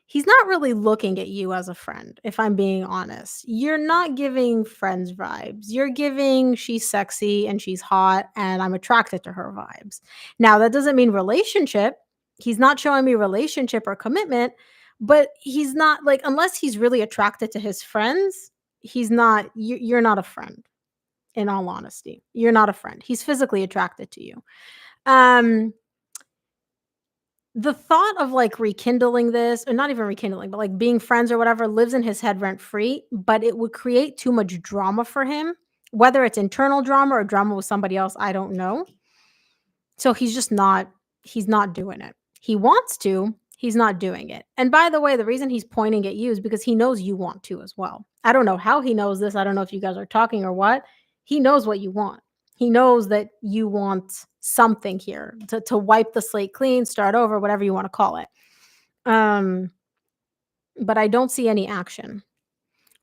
He's not really looking at you as a friend, if I'm being honest. You're not giving friends vibes. You're giving she's sexy and she's hot and I'm attracted to her vibes. Now, that doesn't mean relationship. He's not showing me relationship or commitment, but he's not like, unless he's really attracted to his friends, you're not a friend, in all honesty. You're not a friend. He's physically attracted to you. The thought of like rekindling this, or not even rekindling, but like being friends or whatever, lives in his head rent free, but it would create too much drama for him, whether it's internal drama or drama with somebody else, I don't know. So he's not doing it. He wants to, he's not doing it. And by the way, the reason he's pointing at you is because he knows you want to as well. I don't know how he knows this. I don't know if you guys are talking or what. He knows what you want. He knows that you want something here to wipe the slate clean, start over, whatever you want to call it. But I don't see any action.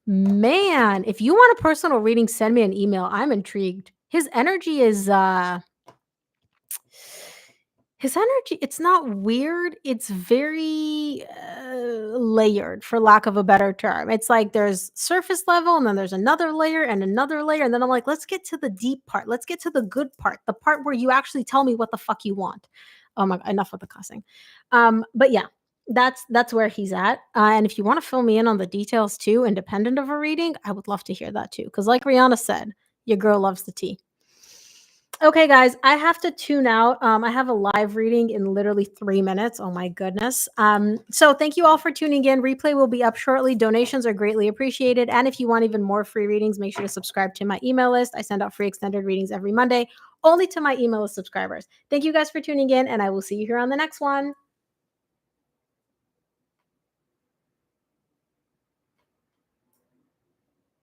Man, if you want a personal reading, send me an email. I'm intrigued. His energy, it's not weird. It's very layered, for lack of a better term. It's like there's surface level and then there's another layer and another layer. And then I'm like, let's get to the deep part. Let's get to the good part, the part where you actually tell me what the fuck you want. Oh my God, enough with the cussing. But yeah, that's where he's at. And if you want to fill me in on the details too, independent of a reading, I would love to hear that too. Because like Rihanna said, your girl loves the tea. Okay, guys, I have to tune out. I have a live reading in literally 3 minutes. Oh my goodness. So thank you all for tuning in. Replay will be up shortly. Donations are greatly appreciated. And if you want even more free readings, make sure to subscribe to my email list. I send out free extended readings every Monday, only to my email list subscribers. Thank you guys for tuning in, and I will see you here on the next one.